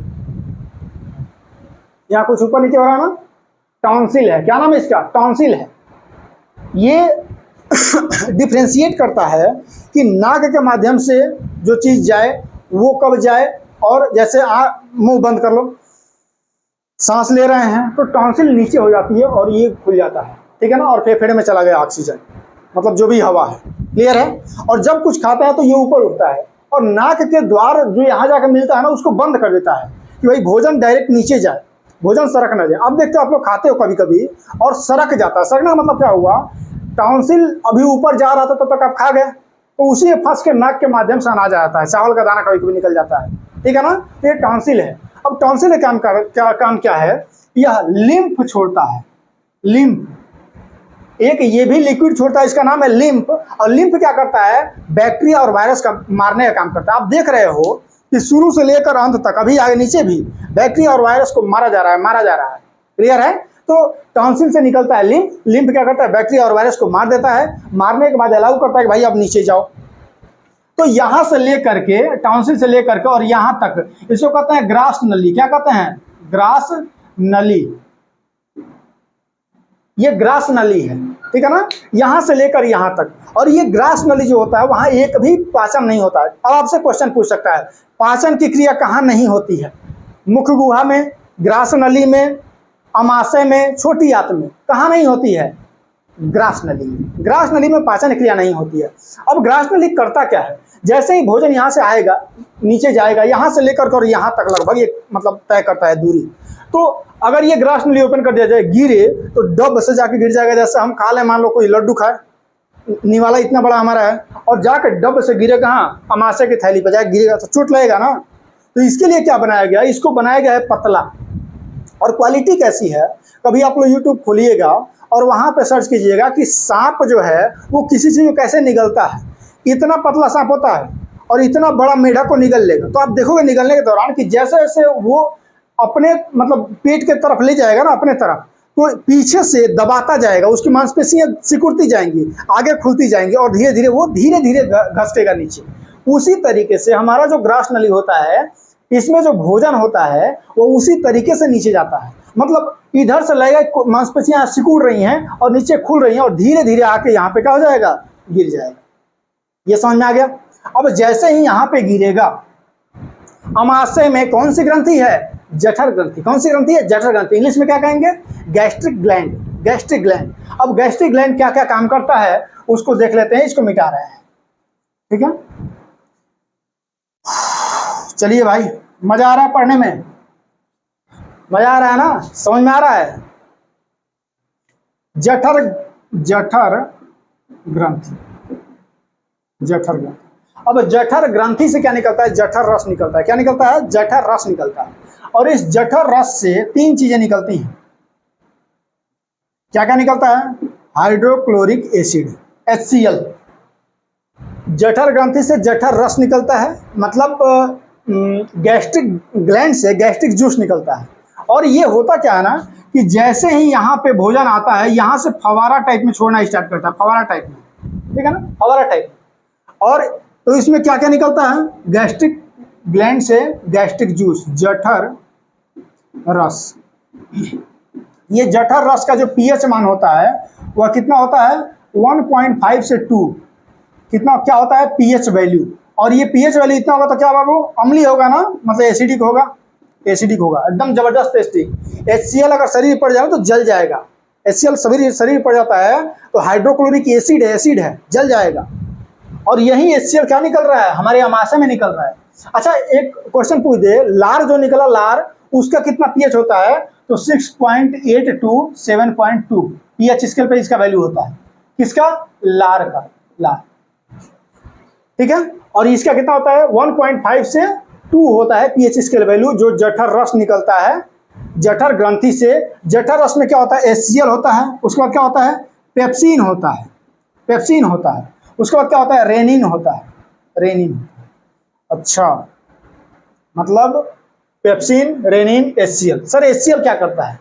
Speaker 1: यहां कुछ ऊपर नीचे हो रहा है ना, टॉन्सिल है। क्या नाम है इसका? टॉन्सिल है। ये डिफ्रेंशिएट करता है कि नाक के माध्यम से जो चीज जाए वो कब जाए। और जैसे मुंह बंद कर लो, सांस ले रहे हैं तो टॉन्सिल नीचे हो जाती है और ये खुल जाता है, ठीक है ना, और फेफड़े में चला गया ऑक्सीजन, मतलब जो भी हवा है। क्लियर है? और जब कुछ खाता है तो ये ऊपर उठता है, और नाक के द्वार जो यहाँ जाकर मिलता है ना, उसको बंद कर देता है कि भाई भोजन डायरेक्ट नीचे जाए, भोजन सरक ना जाए। अब देखते हो आप लोग खाते हो कभी कभी और सरक जाता है। सरकना का मतलब क्या हुआ? टॉन्सिल अभी ऊपर जा रहा था तब तक आप खा गए, तो उसी फंस के नाक के माध्यम से अनाज आता है, चावल का दाना कभी कभी निकल जाता है, ठीक है ना। ये टॉन्सिल है। अब टॉन्सिल का काम क्या है? यह लिम्फ छोड़ता है, लिम्फ, एक ये भी लिक्विड छोड़ता है, इसका नाम है लिम्फ। और लिम्फ क्या करता है? बैक्टीरिया और वायरस का मारने का काम करता है। आप देख रहे हो कि शुरू से लेकर अंत तक, अभी आगे नीचे भी बैक्टीरिया और वायरस को मारा जा रहा है, मारा जा रहा है। क्लियर है? तो टॉन्सिल से निकलता है लिम्फ, लिम्फ क्या करता है? बैक्टीरिया और वायरस को मार देता है, मारने के बाद अलाउ करता है कि भाई अब नीचे जाओ। तो यहां से लेकर के, टॉन्सिल से लेकर के और यहां तक, इसको कहते हैं ग्रास नली। क्या कहते हैं? ग्रास नली। ये ग्रास नली है, ठीक ठीक है ना, यहाँ से लेकर यहाँ तक। और ये ग्रास नली जो होता है वहाँ एक भी पाचन नहीं होता है। अब आपसे क्वेश्चन पूछ सकता है पाचन की क्रिया कहाँ नहीं होती है? मुख गुहा में, ग्रास नली में, अमाशय में, छोटी आंत में, कहाँ नहीं होती है? ग्रास नली में। ग्रास नली में पाचन क्रिया नहीं होती है। अब ग्रास नली करता क्या है, जैसे ही भोजन यहाँ से आएगा नीचे जाएगा, यहाँ से लेकर कर यहाँ तक लगभग ये मतलब तय करता है दूरी। तो अगर ये ग्रास नली ओपन कर दिया जाए, गिरे तो डब से जाके गिर जाएगा। जैसे हम खा लें, मान लो कोई लड्डू खाए, निवाला इतना बड़ा हमारा है, और जाकर डब से गिरे कहाँ? अमाशय की थैली पर जाके गिरेगा तो चोट लगेगा ना। तो इसके लिए क्या बनाया गया? इसको बनाया गया है पतला। और क्वालिटी कैसी है, कभी आप लोग यूट्यूब खोलिएगा और वहाँ पे सर्च कीजिएगा कि सांप जो है वो किसी चीज़ को कैसे निगलता है। इतना पतला सांप होता है और इतना बड़ा मेढक को निगल लेगा। तो आप देखोगे निगलने के दौरान कि जैसे जैसे वो अपने मतलब पेट के तरफ ले जाएगा ना, अपने तरफ, तो पीछे से दबाता जाएगा, उसकी मांसपेशियां सिकुड़ती जाएंगी, आगे खुलती जाएंगी और धीरे धीरे वो धीरे धीरे घसटेगा नीचे। उसी तरीके से हमारा जो ग्रास नली होता है, इसमें जो भोजन होता है वो उसी तरीके से नीचे जाता है। मतलब इधर से लगेगा मांसपेशियां सिकुड़ रही हैं और नीचे खुल रही हैं और धीरे धीरे आके यहाँ पे क्या हो जाएगा? गिर जाएगा। ये समझ में आ गया? अब जैसे ही यहाँ पे गिरेगा, अमाशय में कौन सी ग्रंथि है? जठर ग्रंथि। कौन सी ग्रंथि है? जठर ग्रंथि। इंग्लिश में क्या कहेंगे? Gastric gland. Gastric gland. अब गैस्ट्रिक ग्लैंड क्या क्या काम करता है उसको देख लेते हैं। इसको मिटा रहे हैं, ठीक है। चलिए भाई, मजा आ रहा है पढ़ने में? मजा आ रहा है ना? समझ में आ रहा है? जठर ग्रंथि। जठर ग्रंथि। अब जठर ग्रंथि से क्या निकलता है? जठर रस निकलता है। क्या निकलता है? जठर रस निकलता है। और इस जठर रस से तीन चीजें निकलती हैं। क्या क्या निकलता है? Hydrochloric acid, HCl। जठर ग्रंथि से जठर रस निकलता है, मतलब गैस्ट्रिक ग्लैंड से गैस्ट्रिक जूस निकलता है। और ये होता क्या है ना कि जैसे ही यहाँ पे भोजन आता है, यहाँ से फवारा टाइप में छोड़ना स्टार्ट करता है, फवारा टाइप में, ठीक है ना, फवारा टाइप। और तो इसमें क्या क्या निकलता है? गैस्ट्रिक ग्लैंड से गैस्ट्रिक जूस, जठर रस। ये जठर रस का जो पीएच मान होता है वह कितना होता है? 1.5 से 2। कितना क्या होता है? PH value. और ये पीएच वैल्यू इतना होगा तो क्या होगा? वो अम्लीय होगा ना, मतलब एसिडिक होगा। एसिडिक होगा, एकदम जबरदस्त एसिडिक। HCl अगर शरीर पड़ जाए तो जल जाएगा। HCl शरीर पड़ जाता है तो हाइड्रोक्लोरिक एसिड है, एसिड है, जल जाएगा। और यही HCl क्या निकल रहा है? हमारे अमाशय में निकल रहा है। अच्छा, एक क्वेश्चन पूछ दे, लार जो निकला, लार उसका कितना पीएच होता है? तो 6.8 to 7.2 पीएच स्केल पे इसका वैल्यू होता है। किसका? लार का। लार, ठीक है। और इसका कितना होता है? 1.5 से 2 होता है पीएच स्केल वैल्यू, जो जठर रस निकलता है जठर ग्रंथि से। जठर रस में क्या होता है? HCl होता है। उसके बाद क्या होता है? पेप्सिन होता है। पेप्सिन होता है। उसके बाद क्या होता है? रेनिन होता है। रेनिन। अच्छा, मतलब pepsin, rennin, HCl। Sir HCl क्या करता है?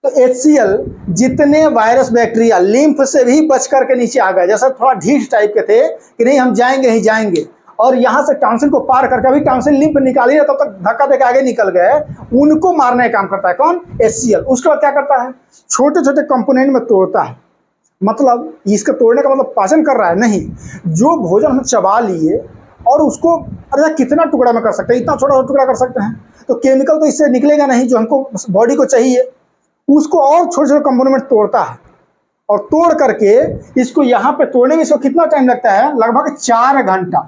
Speaker 1: तो HCl जितने वायरस बैक्टीरिया लिम्फ से भी बच करके नीचे आ गए, जैसा थोड़ा ढीठ टाइप के थे कि नहीं हम जाएंगे ही जाएंगे, और यहाँ से टॉन्सिल को पार करके, अभी टॉन्सिल लिम्फ निकाली है तब तक धक्का देकर आगे निकल गए, उनको मारने का काम करता है कौन? HCl। उसके बाद क्या करता है? छोटे छोटे कंपोनेंट में तोड़ता है। मतलब इसका तोड़ने का मतलब पाचन कर रहा है? नहीं, जो भोजन हम चबा लिए और उसको अरे कितना टुकड़ा में कर सकते हैं? इतना छोटा टुकड़ा कर सकते हैं। तो केमिकल तो इससे निकलेगा नहीं जो हमको बॉडी को चाहिए, उसको और छोटे छोटे कंपोनेंट में तोड़ता है। और तोड़ करके इसको यहाँ पे तोड़ने में इसको कितना टाइम लगता है? लगभग 4 घंटा।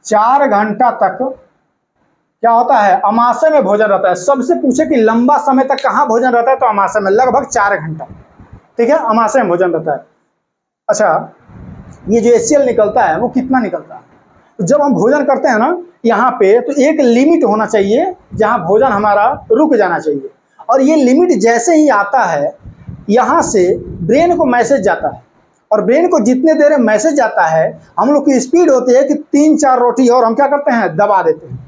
Speaker 1: 4 घंटा तक क्या होता है? अमाशय में भोजन रहता है। सबसे पूछे कि लंबा समय तक कहाँ भोजन रहता है, तो अमाशय में लगभग 4 घंटा, ठीक है, अमाशय में भोजन रहता है। अच्छा, ये जो HCl निकलता है वो कितना निकलता है? तो जब हम भोजन करते हैं ना यहाँ पे, तो एक लिमिट होना चाहिए जहाँ भोजन हमारा रुक जाना चाहिए। और ये लिमिट जैसे ही आता है, यहाँ से ब्रेन को मैसेज जाता है, और ब्रेन को जितने देर में मैसेज जाता है, हम लोग की स्पीड होती है कि 3-4 रोटी और हम क्या करते हैं? दबा देते हैं।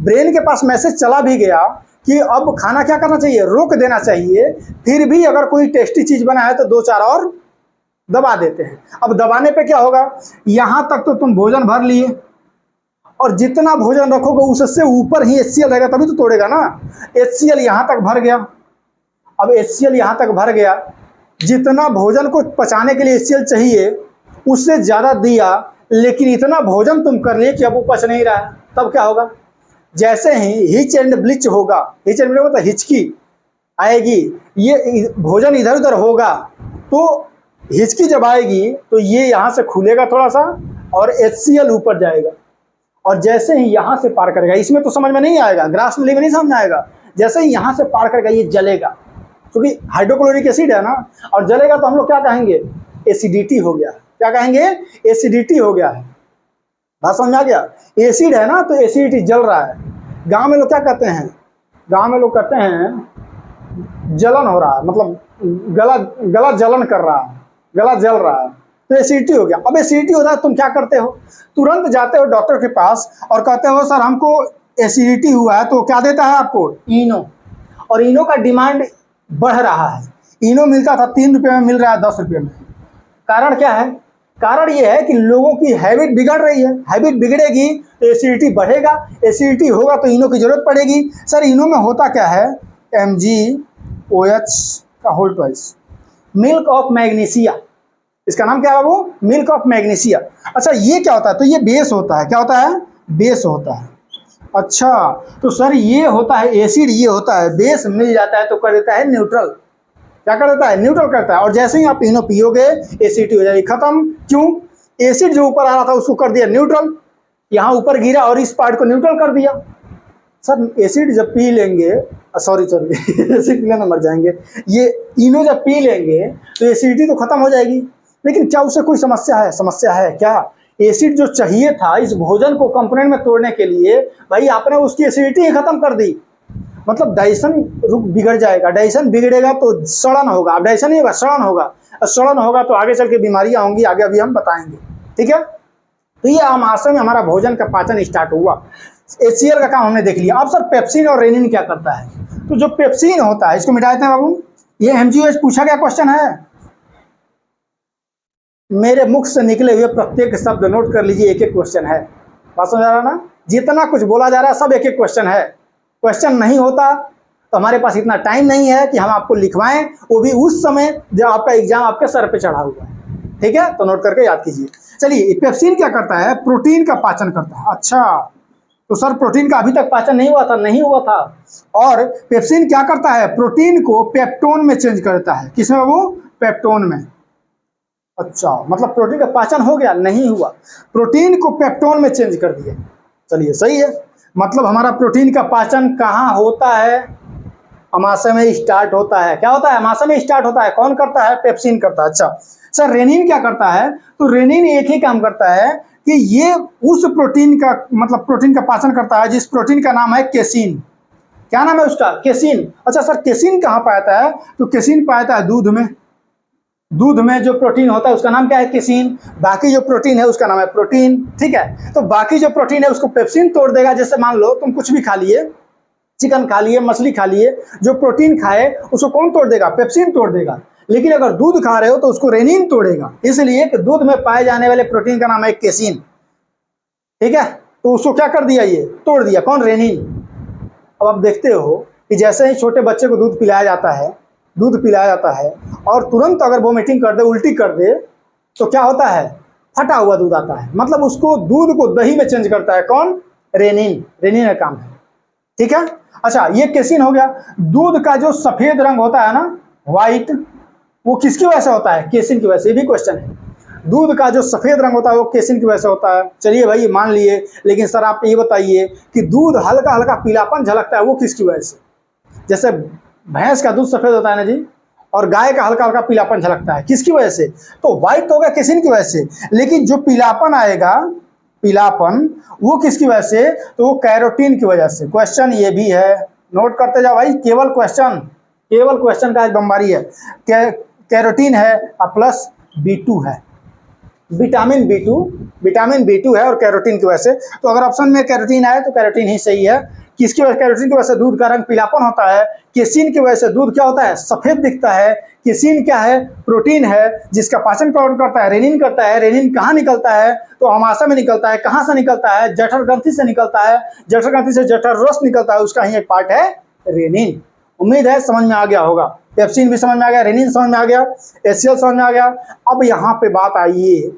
Speaker 1: ब्रेन के पास मैसेज चला भी गया कि अब खाना क्या करना चाहिए? रोक देना चाहिए। फिर भी अगर कोई टेस्टी चीज़ बना है तो 2-4 और दबा देते हैं। अब दबाने पे क्या होगा? यहाँ तक तो तुम भोजन भर लिए, और जितना भोजन रखोगे उससे ऊपर ही HCl रहेगा, तभी तो तोड़ेगा ना। HCl यहाँ तक भर गया। अब HCl यहाँ तक भर गया, जितना भोजन को पचाने के लिए HCl चाहिए उससे ज़्यादा दिया, लेकिन इतना भोजन तुम कर लिए कि अब वो पच नहीं रहा है, तब क्या होगा? जैसे ही हिच एंड ब्लिच होगा, हिच एंड ब्लिच मतलब हिचकी आएगी, ये भोजन इधर उधर होगा, तो हिचकी जब आएगी तो ये यहाँ से खुलेगा थोड़ा सा और HCl ऊपर जाएगा, और जैसे ही यहाँ से पार करेगा, इसमें तो समझ में नहीं आएगा, ग्रास में नहीं समझ में आएगा, जैसे ही यहाँ से पार करेगा ये जलेगा, क्योंकि हाइड्रोक्लोरिक एसिड है ना, और जलेगा तो हम लोग क्या कहेंगे? एसिडिटी हो गया। क्या कहेंगे? एसिडिटी हो गया है। बात समझ आ गया? एसिड है ना तो एसिडिटी जल रहा है। गांव में लोग क्या कहते हैं? गांव में लोग कहते हैं जलन हो रहा है, मतलब गला जलन कर रहा है, गला जल रहा है, तो एसिडिटी हो गया। अब एसिडिटी हो रहा है, तुम क्या करते हो? तुरंत जाते हो डॉक्टर के पास और कहते हो सर हमको एसिडिटी हुआ है, तो क्या देता है आपको? इनो। और इनो का डिमांड बढ़ रहा है। इनो मिलता था 3 रुपये में, मिल रहा है 10 रुपये में। कारण क्या है? कारण ये है कि लोगों की हैबिट बिगड़ रही है। हैबिट बिगड़ेगी तो एसिडिटी बढ़ेगा, एसिडिटी होगा तो इनो की जरूरत पड़ेगी। सर इनो में होता क्या है? MgOH का whole twice, milk of magnesia, इसका नाम क्या है वो? Milk of magnesia. अच्छा ये क्या होता है? तो ये बेस होता है। क्या होता है? बेस होता है। अच्छा तो सर ये होता है एसिड, ये होता है बेस, मिल जाता है तो कर देता है न्यूट्रल। क्या कर देता है? न्यूट्रल करता है। और जैसे ही आप इनो पियोगे एसिडिटी हो जाएगी, खत्म। क्यों? एसिड जो ऊपर आ रहा था उसको कर दिया न्यूट्रल, यहाँ ऊपर गिरा और इस पार्ट को न्यूट्रल कर दिया। सर एसिड जब पी लेंगे, सॉरी एसिड पीने में मर जाएंगे, ये इनो जब पी लेंगे तो एसिडिटी तो खत्म हो जाएगी, लेकिन क्या उससे कोई समस्या है? समस्या है क्या? एसिड जो चाहिए था इस भोजन को कंपोनेंट में तोड़ने के लिए, भाई आपने उसकी एसिडिटी ही खत्म कर दी। मतलब डाइजेशन बिगड़ जाएगा। डाइजेशन बिगड़ेगा तो सड़न होगा, अब डाइजेशन नहीं होगा, सड़न होगा, और सड़न होगा तो आगे चल के बीमारियां होंगी, आगे अभी हम बताएंगे। ठीक है, तो ये आमाशय में हमारा भोजन का पाचन स्टार्ट हुआ। HCl का काम हमने देख लिया। अब सर पेप्सिन और रेनिन क्या करता है? तो जो पेप्सिन होता है इसको मिटा देते हैं बाबू। ये MGOH पूछा गया क्वेश्चन है। मेरे मुख से निकले हुए प्रत्येक शब्द नोट कर लीजिए, एक एक क्वेश्चन है। बात समझ आ रहा ना? जितना कुछ बोला जा रहा है सब एक एक क्वेश्चन है। क्वेश्चन नहीं होता तो हमारे पास इतना टाइम नहीं है कि हम आपको लिखवाएं, वो भी उस समय जब आपका एग्जाम आपके सर पे चढ़ा हुआ है। ठीक है, तो नोट करके याद कीजिए। चलिए, पेप्सिन क्या करता है? प्रोटीन का पाचन करता है। अच्छा तो सर प्रोटीन का अभी तक पाचन नहीं हुआ था? नहीं हुआ था। और पेप्सिन क्या करता है? प्रोटीन को पेप्टोन में चेंज करता है। किसमें बाबू? पेप्टोन में। अच्छा मतलब प्रोटीन का पाचन हो गया? नहीं हुआ, प्रोटीन को पेप्टोन में चेंज कर दिया। चलिए सही है, मतलब हमारा प्रोटीन का पाचन कहाँ होता है? अमाशय में स्टार्ट होता है। क्या होता है? अमाशय में स्टार्ट होता है। कौन करता है? पेप्सिन करता है। अच्छा सर रेनिन क्या करता है? तो रेनिन एक ही काम करता है कि ये उस प्रोटीन का, मतलब प्रोटीन का पाचन करता है जिस प्रोटीन का नाम है केसिन। क्या नाम है उसका? केसिन। अच्छा सर केसिन कहाँ पाता है? तो केसिन पाता है दूध में। दूध में जो प्रोटीन होता है उसका नाम क्या है? केसिन। बाकी जो प्रोटीन है उसका नाम है प्रोटीन। ठीक है, तो बाकी जो प्रोटीन है उसको पेप्सिन तोड़ देगा। जैसे मान लो तुम कुछ भी खा लिए, चिकन खा लिए, मछली खा लिए, जो प्रोटीन खाए उसको कौन तोड़ देगा? पेप्सिन तोड़ देगा। लेकिन अगर दूध खा रहे हो तो उसको रेनिन तोड़ेगा, इसलिए कि दूध में पाए जाने वाले प्रोटीन का नाम है केसिन। ठीक है, तो उसको क्या कर दिया? ये तोड़ दिया। कौन? रेनिन। अब आप देखते हो कि जैसे ही छोटे बच्चे को दूध पिलाया जाता है, दूध पिलाया जाता है और तुरंत अगर वोमिटिंग कर दे, उल्टी कर दे, तो क्या होता है? फटा हुआ दूध आता है। मतलब उसको दूध को दही में चेंज करता है। कौन? रेनिन। रेनिन का काम है। ठीक है, अच्छा ये केसिन हो गया। दूध का जो सफेद रंग होता है ना, व्हाइट, वो किसकी वजह से होता है? केसिन की वजह से। ये भी क्वेश्चन है। दूध का जो सफेद रंग होता है वो केसिन की वजह से होता है। चलिए भाई मान लिए, लेकिन सर आप ये बताइए कि दूध हल्का हल्का पीलापन झलकता है, वो किसकी वजह से? जैसे भैंस का दूध सफेद होता है ना जी, और गाय का हल्का हल्का पीलापन झलकता है, किसकी वजह से? तो व्हाइट तो होगा केसिन की वजह से। लेकिन जो पीलापन आएगा, पीलापन, वो किसकी वजह से? तो वो कैरोटीन की वजह से। क्वेश्चन ये भी है, नोट करते जाओ भाई। केवल क्वेश्चन का एक बमबारी है। कैरोटीन है और प्लस B2 है, विटामिन B2 है और कैरोटीन की वजह से। तो अगर ऑप्शन में कैरोटीन आए तो कैरोटीन ही सही है। किसकी वजह? कैरोटीन की वजह से दूध का रंग पीलापन होता है। केसिन की वजह से दूध क्या होता है? सफेद दिखता है। केसिन क्या है? प्रोटीन है जिसका पाचन कौन करता है? रेनिन करता है। रेनिन कहाँ निकलता है? तो अमाशय में निकलता है। कहाँ से निकलता है? जठर ग्रंथि से निकलता है। जठर ग्रंथि से जठर रस निकलता है, उसका ही एक पार्ट है रेनिन। उम्मीद है समझ में आ गया होगा। पेप्सिन भी समझ में आ गया, रेनिन समझ में आ गया, HCl समझ में आ गया। अब यहाँ पे बात आई है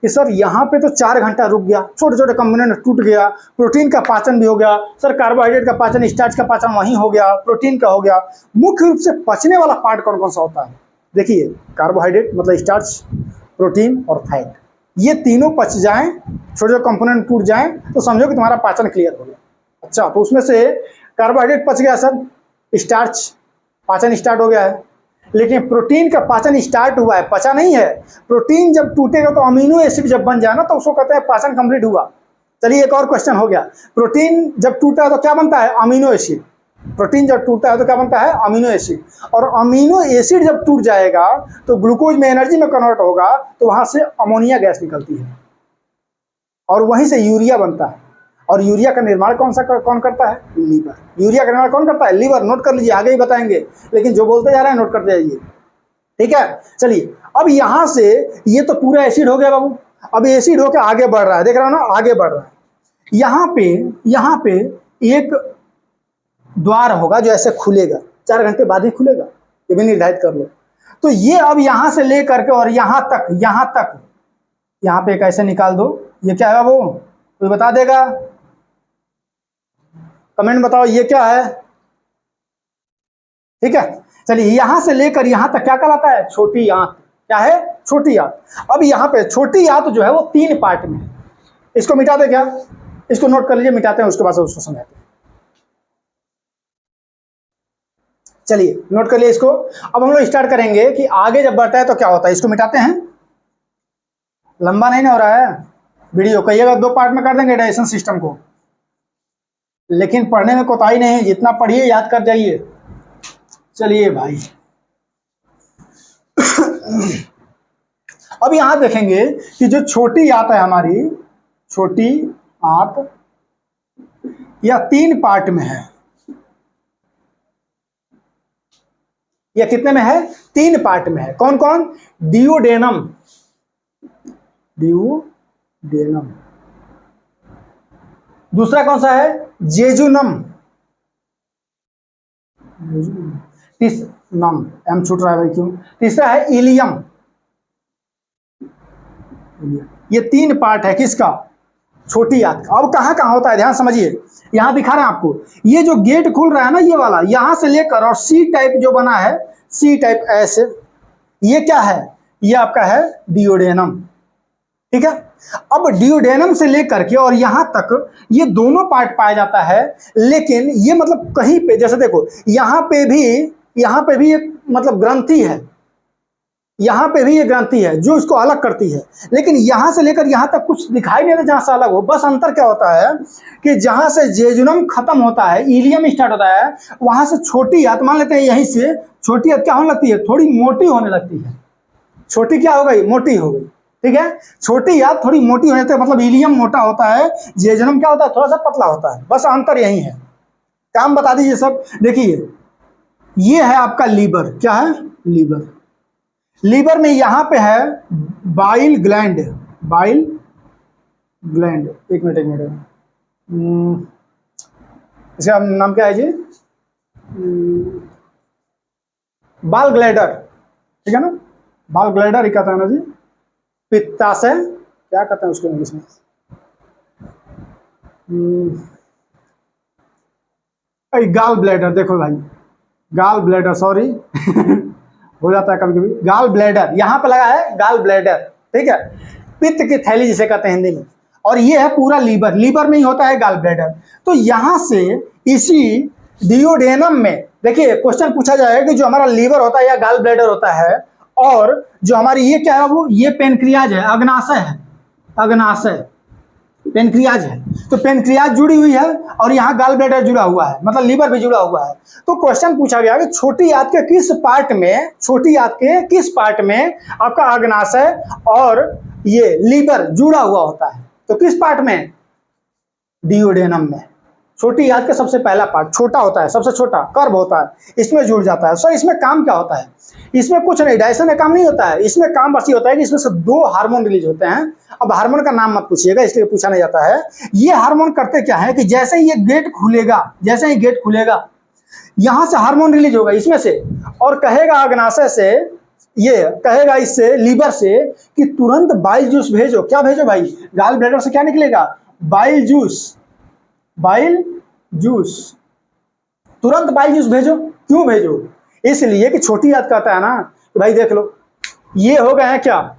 Speaker 1: कि सर यहाँ पे तो 4 घंटा रुक गया, छोटे छोटे कंपोनेंट टूट गया, प्रोटीन का पाचन भी हो गया, सर कार्बोहाइड्रेट का पाचन, स्टार्च का पाचन वहीं हो गया, प्रोटीन का हो गया। मुख्य रूप से पचने वाला पार्ट कौन कौन सा होता है? देखिए, कार्बोहाइड्रेट मतलब स्टार्च, प्रोटीन और फैट, ये तीनों पच जाएं, छोटे छोटे कंपोनेंट टूट जाएं, तो समझो कि तुम्हारा पाचन क्लियर हो गया। अच्छा, तो उसमें से कार्बोहाइड्रेट पच गया सर, स्टार्च पाचन स्टार्ट हो गया है, लेकिन प्रोटीन का पाचन स्टार्ट हुआ है, पचा नहीं है। प्रोटीन जब टूटेगा तो अमीनो एसिड जब बन जाए ना, तो उसको कहते हैं पाचन कंप्लीट हुआ। चलिए एक और क्वेश्चन हो गया, प्रोटीन जब टूटा है तो क्या बनता है? Amino acid. प्रोटीन जब टूटता है तो क्या बनता है? Amino acid. और अमीनो एसिड जब टूट जाएगा तो ग्लूकोज में एनर्जी में कन्वर्ट होगा, तो वहां से अमोनिया गैस निकलती है और वहीं से यूरिया बनता है। और यूरिया का निर्माण कौन करता है? लीवर। यूरिया का निर्माण कौन करता है? लीवर। नोट कर लीजिए, आगे ही बताएंगे, लेकिन जो बोलते जा रहे हैं नोट करते जाइए, ठीक है। चलिए, अब यहां से ये तो पूरा एसिड हो गया बाबू, अब एसिड होकर आगे बढ़ रहा है, देख रहा हो ना, आगे बढ़ रहा है। यहाँ पे एक द्वार होगा जो ऐसे खुलेगा, 4 घंटे बाद ही खुलेगा, ये भी निर्धारित कर लो। तो ये अब यहां से लेकर के और यहां तक यहाँ पे एक ऐसे निकाल दो, ये क्या है बाबू? कोई बता देगा? कमेंट बताओ, ये क्या है? ठीक है, चलिए, यहां से लेकर यहां तक क्या कहलाता है? छोटी आंत। क्या है? छोटी आंत। अब यहाँ पे छोटी आंत जो है वो 3 पार्ट में है। इसको मिटा दे क्या? इसको नोट कर लीजिए, मिटाते हैं, उसके बाद उसको समझाते हैं। चलिए नोट कर लिए इसको। अब हम लोग स्टार्ट करेंगे कि आगे जब बढ़ता है तो क्या होता है। इसको मिटाते हैं, लंबा नहीं ना हो रहा है वीडियो, कहिएगा 2 पार्ट में कर देंगे डाइजेशन सिस्टम को, लेकिन पढ़ने में कोताही नहीं, जितना पढ़िए याद कर जाइए। चलिए भाई, अब यहां देखेंगे कि जो छोटी आंत है हमारी, छोटी आंत यह 3 पार्ट में है। यह कितने में है? 3 पार्ट में है। कौन कौन? डियोडेनम, डियोडेनम। दूसरा कौन सा है? जेजुनम, नम, एम छूट रहा है भाई क्यों? तीसरा है इलियम। ये 3 पार्ट है किसका? छोटी आंत। अब कहां कहां होता है ध्यान समझिए, यहां दिखा रहे हैं आपको, ये जो गेट खुल रहा है ना, ये वाला, यहां से लेकर और सी टाइप जो बना है, सी टाइप ऐसे, ये क्या है? ये आपका है डियोडेनम, ठीक है। अब डियोडेनम से लेकर के और यहां तक ये दोनों पार्ट पाया जाता है, लेकिन ये मतलब कहीं पे, जैसे देखो यहां पे भी एक मतलब ग्रंथि है, यहां पे भी ये ग्रंथि है जो इसको अलग करती है, लेकिन यहां से लेकर यहां तक कुछ दिखाई नहीं देता जहां से अलग हो। बस अंतर क्या होता है कि जहां से जेजुनम खत्म होता है, इलियम स्टार्ट होता है, वहां से छोटी आंत, मान लेते हैं यहीं से छोटी आंत क्या होने लगती है? थोड़ी मोटी होने लगती है। छोटी क्या हो गई? मोटी हो गई, ठीक है। छोटी आंत थोड़ी मोटी हो जाती है, मतलब इलियम मोटा होता है, जेजुनम क्या होता है? थोड़ा सा पतला होता है। बस अंतर यही है। काम बता दीजिए सब। देखिए, ये है आपका लीवर। क्या है? लीवर। लीवर में यहां पे है बाइल ग्लैंड, बाइल ग्लैंड, एक मिनट इसका नाम क्या है जी? बाल ग्लैडर, ठीक है ना, बाल ग्लैडर ही कहते हैं ना जी। पित्ताशय, क्या कहते हैं उसको इंग्लिश में? Gall bladder. देखो भाई, गाल ब्लैडर, सॉरी हो जाता है कभी कभी। गाल ब्लैडर यहां पे लगा है, गाल ब्लैडर, ठीक है, पित्त की थैली जिसे कहते हैं हिंदी में। और ये है पूरा लीवर, लीवर में ही होता है गाल ब्लैडर। तो यहां से इसी डियोडेनम में, देखिए क्वेश्चन पूछा जाएगा कि जो हमारा लीवर होता है या गाल ब्लैडर होता है, और जो हमारी ये क्या है वो, ये पेनक्रियाज है, अग्नाशय है, अग्नाशय पेनक्रियाज है। तो पेनक्रियाज जुड़ी हुई है और यहाँ गाल ब्लैडर जुड़ा हुआ है, मतलब लीवर भी जुड़ा हुआ है। तो क्वेश्चन पूछा गया कि छोटी आंत के किस पार्ट में, छोटी आंत के किस पार्ट में आपका अग्नाशय और ये लीवर जुड़ा हुआ होता है? तो किस पार्ट में? डियोडेनम में। छोटी आंत का सबसे पहला पार्ट छोटा होता है, सबसे छोटा कर्व होता है, इसमें जुड़ जाता है। सर इसमें काम क्या होता है? इसमें कुछ नहीं, डाइजेशन में काम नहीं होता है। इसमें काम बस ये होता है कि इसमें से 2 हार्मोन रिलीज होते हैं। अब हार्मोन का नाम मत पूछिएगा, इसलिए पूछा नहीं जाता है। ये हार्मोन करते क्या है कि जैसे ही ये गेट खुलेगा, जैसे ही गेट खुलेगा यहाँ से हार्मोन रिलीज होगा इसमें से, और कहेगा अग्नाशय से, ये कहेगा इससे लीवर से कि तुरंत बाइल जूस भेजो। क्या भेजो भाई? गाल ब्लैडर से क्या निकलेगा? Bile juice. बाइल जूस, तुरंत बाइल जूस भेजो। क्यों भेजो? इसलिए कि छोटी आंत कहता है ना कि भाई देख लो, ये हो गए हैं क्या,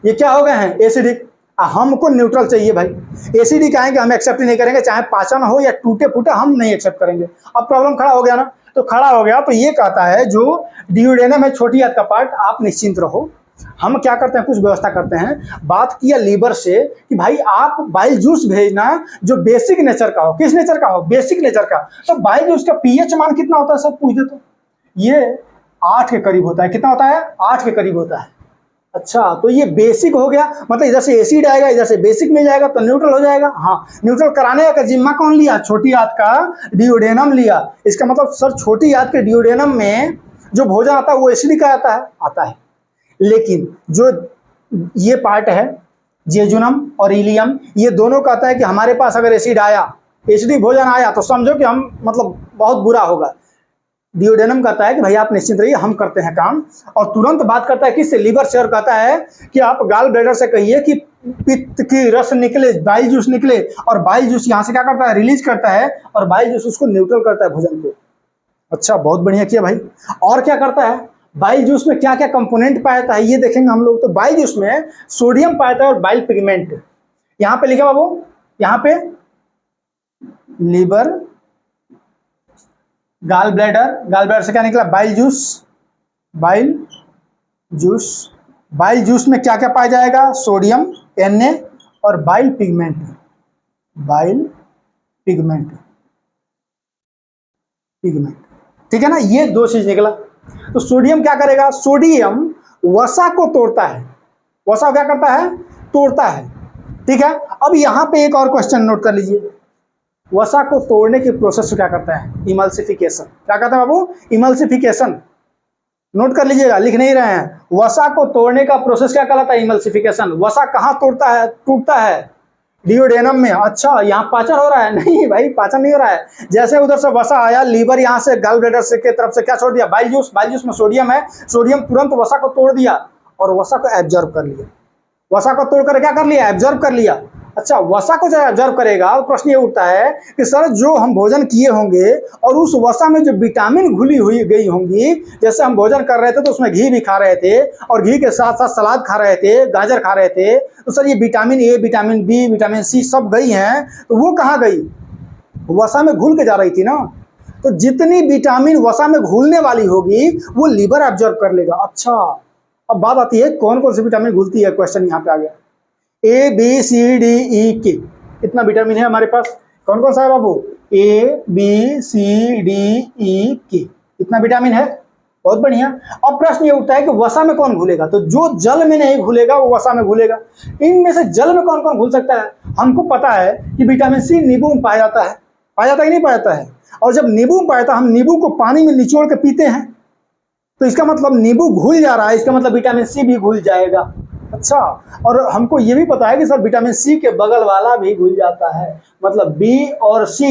Speaker 1: ये क्या हो गए हैं? एसिडिक। हमको न्यूट्रल चाहिए भाई। एसिडिक आएंगे हम एक्सेप्ट नहीं करेंगे, चाहे पाचन हो या टूटे फूटे, हम नहीं एक्सेप्ट करेंगे। अब प्रॉब्लम खड़ा हो गया ना, तो खड़ा हो गया। तो ये कहता है जो डियोडेनम है, छोटी आंत का पार्ट, आप निश्चिंत रहो। हम क्या करते हैं, कुछ व्यवस्था करते हैं। बात किया लीवर से कि भाई आप बाइल जूस भेजना जो बेसिक नेचर का हो। किस नेचर का हो? बेसिक नेचर का। तो बाइल जूस का पीएच मान कितना होता है, सब पूछ दे। तो ये 8 के करीब होता है। कितना होता है? 8 के करीब होता है। अच्छा, तो ये बेसिक हो गया, मतलब इधर से एसिड आएगा, इधर से बेसिक मिल जाएगा, तो न्यूट्रल हो जाएगा। हाँ, न्यूट्रल कराने का जिम्मा कौन लिया? छोटी आंत का डियोडेनम लिया। इसका मतलब सर छोटी आंत के डियोडेनम में जो भोजन आता है वो एसिडिक का आता है। लेकिन जो ये पार्ट है जेजुनम और इलियम, ये दोनों कहता है कि हमारे पास अगर एसिड आया, एसिडिक भोजन आया, तो समझो कि हम मतलब बहुत बुरा होगा। डियोडेनम कहता है कि भाई आप निश्चिंत रहिए, हम करते हैं काम। और तुरंत बात करता है किससे? लीवर से। और कहता है कि आप गाल ब्लैडर से कहिए कि पित्त की रस निकले, बाइल जूस निकले, और बाइल जूस यहाँ से क्या करता है? रिलीज करता है, और बाइल जूस उसको न्यूट्रल करता है भोजन को। अच्छा, बहुत बढ़िया किया भाई। और क्या करता है? बाइल जूस में क्या क्या कंपोनेंट पाता है ये देखेंगे हम लोग। तो बाइल जूस में सोडियम पाता है और बाइल पिगमेंट। यहाँ पे लिखा बाबू, यहाँ पे लीवर, गाल ब्लैडर से क्या निकला? Bile juice. Bile juice, bile juice में क्या क्या पाया जाएगा? सोडियम, Na और बाइल पिगमेंट। बाइल पिगमेंट, ठीक है ना? ये दो चीज निकला। तो सोडियम क्या करेगा? सोडियम वसा को तोड़ता है। वसा क्या करता है? तोड़ता है। ठीक है। अब यहां पे एक और क्वेश्चन नोट कर लीजिए। वसा को तोड़ने की प्रोसेस को क्या करता है? इमल्सिफिकेशन। क्या कहता है बाबू? इमल्सिफिकेशन। नोट कर लीजिएगा, लिख नहीं रहे हैं। वसा को तोड़ने का प्रोसेस क्या कहलाता है? इमल्सिफिकेशन। वसा कहाँ तोड़ता है, टूटता है? डियोडेनम में। अच्छा, यहाँ पाचन हो रहा है? नहीं भाई, पाचन नहीं हो रहा है। जैसे उधर से वसा आया, लीवर यहाँ से गॉल ब्लैडर से के तरफ से क्या छोड़ दिया? Bile juice. बाइल जूस में सोडियम है, सोडियम तुरंत वसा को तोड़ दिया और वसा को एब्जॉर्ब कर लिया। वसा को तोड़कर क्या कर लिया? एब्जॉर्ब कर लिया। अच्छा, वसा को जब एब्जॉर्ब करेगा तो प्रश्न ये उठता है कि सर जो हम भोजन किए होंगे और उस वसा में जो विटामिन घुली हुई गई होंगी, जैसे हम भोजन कर रहे थे तो उसमें घी भी खा रहे थे और घी के साथ साथ सलाद खा रहे थे, गाजर खा रहे थे, तो सर ये vitamin A, vitamin B, vitamin C सब गई हैं, तो वो कहाँ गई? वसा में घुल के जा रही थी ना। तो जितनी विटामिन वसा में घुलने वाली होगी वो लीवर एब्जॉर्ब कर लेगा। अच्छा, अब बात आती है कौन कौन सी विटामिन घुलती है। क्वेश्चन यहाँ पे आ गया। A B C D E के, इतना विटामिन है हमारे पास। कौन कौन सा है बाबू? A B C D E के, इतना विटामिन है। बहुत बढ़िया। अब प्रश्न ये उठता है कि वसा में कौन घुलेगा? तो जो जल में नहीं घुलेगा वो वसा में घुलेगा। इनमें से जल में कौन कौन घुल सकता है? हमको पता है कि विटामिन सी नींबू में पाया जाता है। पाया जाता है कि नहीं पाया जाता है? और जब नींबू में पाया जाता है, हम नींबू को पानी में निचोड़ के पीते हैं, तो इसका मतलब नींबू घुल जा रहा है, इसका मतलब विटामिन सी भी घुल जाएगा। अच्छा, और हमको ये भी पता है कि सर विटामिन सी के बगल वाला भी घुल जाता है, मतलब बी और सी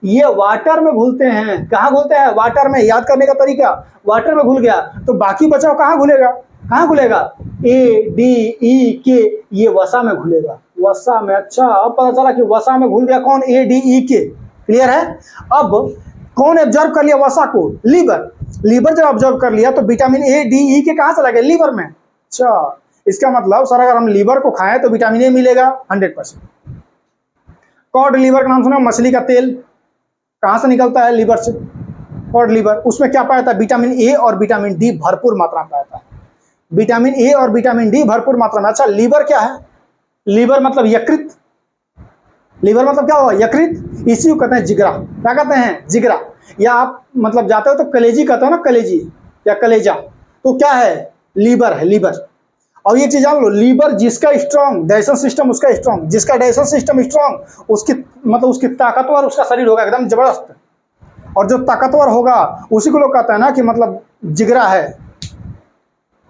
Speaker 1: ये वाटर में घुलते हैं। कहाँ घुलते हैं? वाटर में। याद करने का तरीका, वाटर में घुल गया तो बाकी बचाव कहाँ घुलेगा? कहाँ घुलेगा? ए डी ई के, ये वसा में घुलेगा। वसा में। अच्छा, अब पता चला कि वसा में घुल गया कौन? ए डी ई के। क्लियर है? अब कौन एब्जॉर्ब कर लिया वसा को? लीवर। लीवर जब ऑब्जर्व कर लिया तो विटामिन ए डी ई के कहां चला गया? लीवर में। अच्छा, इसका मतलब सर अगर हम लीवर को खाएं तो विटामिन ए मिलेगा 100%। कॉड लीवर का नाम सुना? मछली का तेल कहां से निकलता है? लीवर से। कॉड लीवर, उसमें क्या पाया था? विटामिन ए और विटामिन डी भरपूर मात्रा में पाया था। विटामिन ए और विटामिन डी भरपूर मात्रा में। अच्छा, लीवर क्या है? लीवर मतलब यकृत। लीवर मतलब क्या हुआ? यकृत। इसी को कहते हैं जिगरा। क्या कहते हैं? जिगरा। या आप मतलब जाते हो तो कलेजी कहते हो ना, कलेजी या कलेजा, तो क्या है? लीवर है, लीवर। और ये चीज जान लो, लीवर जिसका स्ट्रांग डाइजेशन सिस्टम, उसका स्ट्रांग, जिसका डाइजेशन सिस्टम स्ट्रांग, उसकी मतलब उसकी ताकतवर उसका शरीर होगा एकदम जबरदस्त। और जो ताकतवर होगा उसी को लोग कहते हैं ना कि मतलब जिगरा है,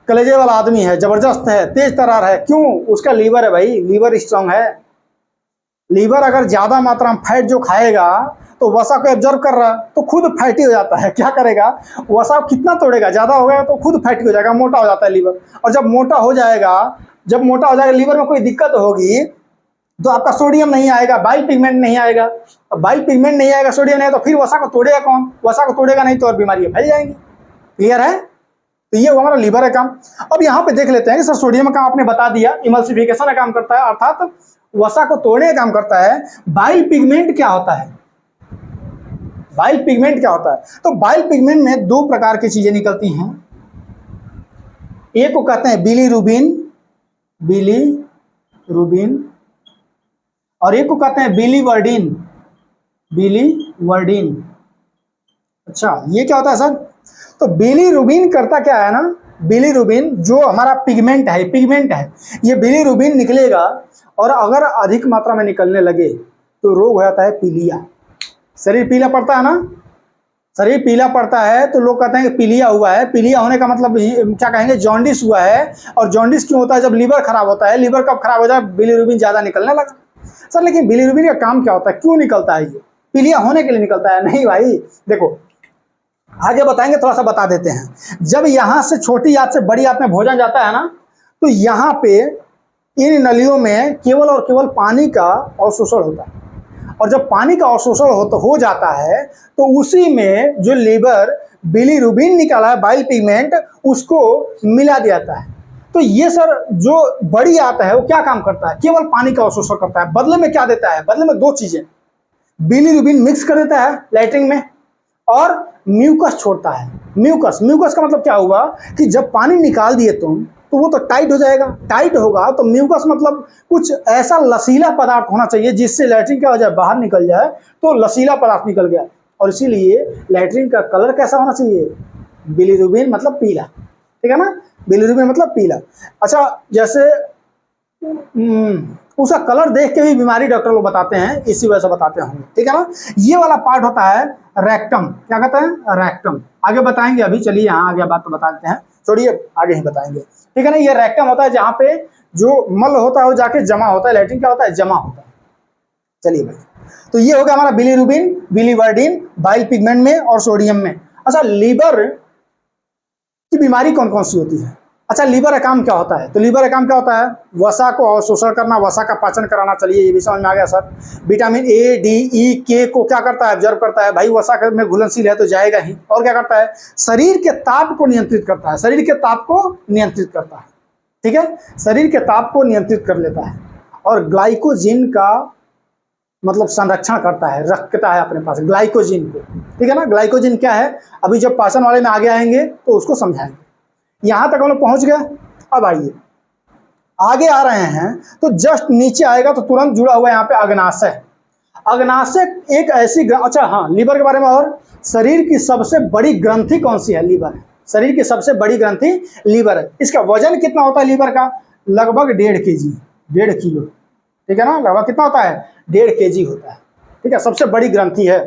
Speaker 1: कलेजे वाला आदमी है, जबरदस्त है, तेज तरार है। क्यों? उसका लीवर है भाई, लीवर स्ट्रांग है। लीवर अगर ज्यादा मात्रा में फैट जो खाएगा तो वसा को एब्जॉर्ब कर रहा है, तो खुद फैटी हो जाता है। क्या करेगा, वसा कितना तोड़ेगा, ज़्यादा हो गया तो खुद फैटी हो जाएगा, मोटा हो जाता है लीवर। और जब मोटा हो जाएगा लीवर में कोई दिक्कत होगी तो आपका सोडियम नहीं आएगा, बाइल पिगमेंट नहीं आएगा। अब बाइल पिगमेंट नहीं आएगा, सोडियम नहीं आएगा, तो फिर वसा को तोड़ेगा कौन? वसा को तोड़ेगा नहीं तो और बीमारियां फैल जाएंगी। क्लियर है? तो ये हमारा लीवर का काम। अब यहाँ पे देख लेते हैं कि सर सोडियम का काम आपने बता दिया, इमल्सिफिकेशन का काम करता है, अर्थात वसा को तोड़ने का काम करता है। बाइल पिगमेंट क्या होता है? बाइल पिगमेंट क्या होता है? तो बाइल पिगमेंट में दो प्रकार की चीजें निकलती हैं। एक को कहते हैं बिलीरुबिन, और एक को कहते हैं बिलीवर्डिन। अच्छा, ये क्या होता है सर? तो बिलीरुबिन करता क्या है ना, बिलीरुबिन जो हमारा पिगमेंट है, ये बिलीरुबिन निकलेगा, और अगर अधिक मात्रा में निकलने लगे तो रोग हो जाता है पीलिया। शरीर पीला पड़ता है ना, शरीर पीला पड़ता है तो लोग कहते हैं कि पीलिया हुआ है। पीलिया होने का मतलब क्या कहेंगे, जॉन्डिस हुआ है। और जॉन्डिस क्यों होता है? जब लीवर खराब होता है। लीवर कब खराब हो जाए? बिलीरुबिन ज़्यादा निकलने लगा। सर लेकिन बिलीरुबिन का काम क्या होता है, क्यों निकलता है? ये पीलिया होने के लिए निकलता है? नहीं भाई, देखो आगे बताएंगे, थोड़ा सा बता देते हैं। जब यहाँ से छोटी आंत से बड़ी आंत में भोजन जाता है ना, तो यहाँ पे इन नलियों में केवल और केवल पानी का अवशोषण होता है। और जब पानी का अवशोषण हो जाता है तो उसी में जो लीवर बिलीरुबिन निकाला है, बाइल पिगमेंट, उसको मिला दिया जाता है। तो ये सर जो बड़ी आंत है वो क्या काम करता है? केवल पानी का अवशोषण करता है। बदले में क्या देता है? बदले में दो चीजें, बिलीरुबिन मिक्स कर देता है लैट्रिन में, और म्यूकस छोड़ता है। म्यूकस का मतलब क्या हुआ कि जब पानी निकाल दिए तुम तो वो तो टाइट हो जाएगा। टाइट होगा तो म्यूकस मतलब कुछ ऐसा लसीला पदार्थ होना चाहिए जिससे लैट्रिन क्या हो जाए, बाहर निकल जाए। तो लसीला पदार्थ निकल गया, और इसीलिए लैट्रिन का कलर कैसा होना चाहिए? बिलीरुबिन मतलब पीला। ठीक है ना, बिलीरुबिन मतलब पीला। अच्छा, जैसे उसका कलर देख के भी बीमारी डॉक्टर लोग बताते हैं, इसी वजह से बताते होंगे। ठीक है ना, ये वाला पार्ट होता है रेक्टम। क्या कहते हैं? रेक्टम। आगे बताएंगे, अभी चलिए यहाँ आगे बात तो बता देते हैं, छोड़िए आगे ही बताएंगे। ठीक है ना, ये रेक्टम होता है जहाँ पे जो मल होता है वो जाके जमा होता है। लैट्रिन क्या होता है? जमा होता है। चलिए भाई, तो ये हो गया हमारा बिलीरुबिन, बिलीवर्डिन, बाइल पिगमेंट में और सोडियम में। अच्छा, लीवर की बीमारी कौन कौन सी होती है? अच्छा, लीवर का काम क्या होता है? तो लीवर का काम क्या होता है? वसा को अवशोषण करना, वसा का पाचन कराना। चलिए ये भी समझ में आ गया सर। विटामिन ए, डी, ई, के को क्या करता है? ऑब्जर्व करता है। भाई वसा में घुलनशील है तो जाएगा ही। और क्या करता है? शरीर के ताप को नियंत्रित करता है। शरीर के ताप को नियंत्रित करता है। ठीक है, शरीर के ताप को नियंत्रित कर लेता है। और ग्लाइकोजिन का मतलब संरक्षण करता है, रखता है अपने पास ग्लाइकोजिन को। ठीक है ना, ग्लाइकोजिन क्या है अभी जब पाचन वाले में आगे आएंगे तो उसको समझाएंगे। यहां तक हम लोग पहुंच गए। अब आइए आगे आ रहे हैं तो जस्ट नीचे आएगा तो तुरंत जुड़ा हुआ है यहाँ पे अग्नाशय। अग्नाशय एक ऐसी अच्छा हाँ, लीवर के बारे में। और शरीर की सबसे बड़ी ग्रंथि कौन सी है? लीवर है। शरीर की सबसे बड़ी ग्रंथि लीवर है। इसका वजन कितना होता है लीवर का? लगभग 1.5 kg, 1.5 किलो। ठीक है ना, लगभग कितना होता है? 1.5 kg होता है। ठीक है, सबसे बड़ी ग्रंथि है।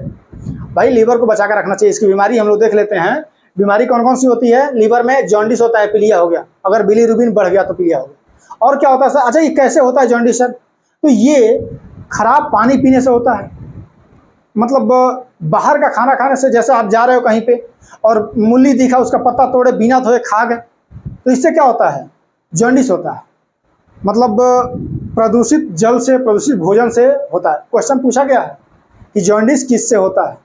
Speaker 1: भाई लीवर को बचा कर रखना चाहिए। इसकी बीमारी हम लोग देख लेते हैं। बीमारी कौन कौन सी होती है? लीवर में जॉन्डिस होता है, पीलिया हो गया। अगर बिलीरुबिन बढ़ गया तो पीलिया हो गया। और क्या होता है सर? अच्छा, ये कैसे होता है जॉन्डिस सर? तो ये खराब पानी पीने से होता है। मतलब बाहर का खाना खाने से, जैसे आप जा रहे हो कहीं पे और मूली दिखा, उसका पत्ता तोड़े बिना धोए खा गए, तो इससे क्या होता है? जॉन्डिस होता है। मतलब प्रदूषित जल से, प्रदूषित भोजन से होता है। क्वेश्चन पूछा गया है कि जॉन्डिस किससे होता है?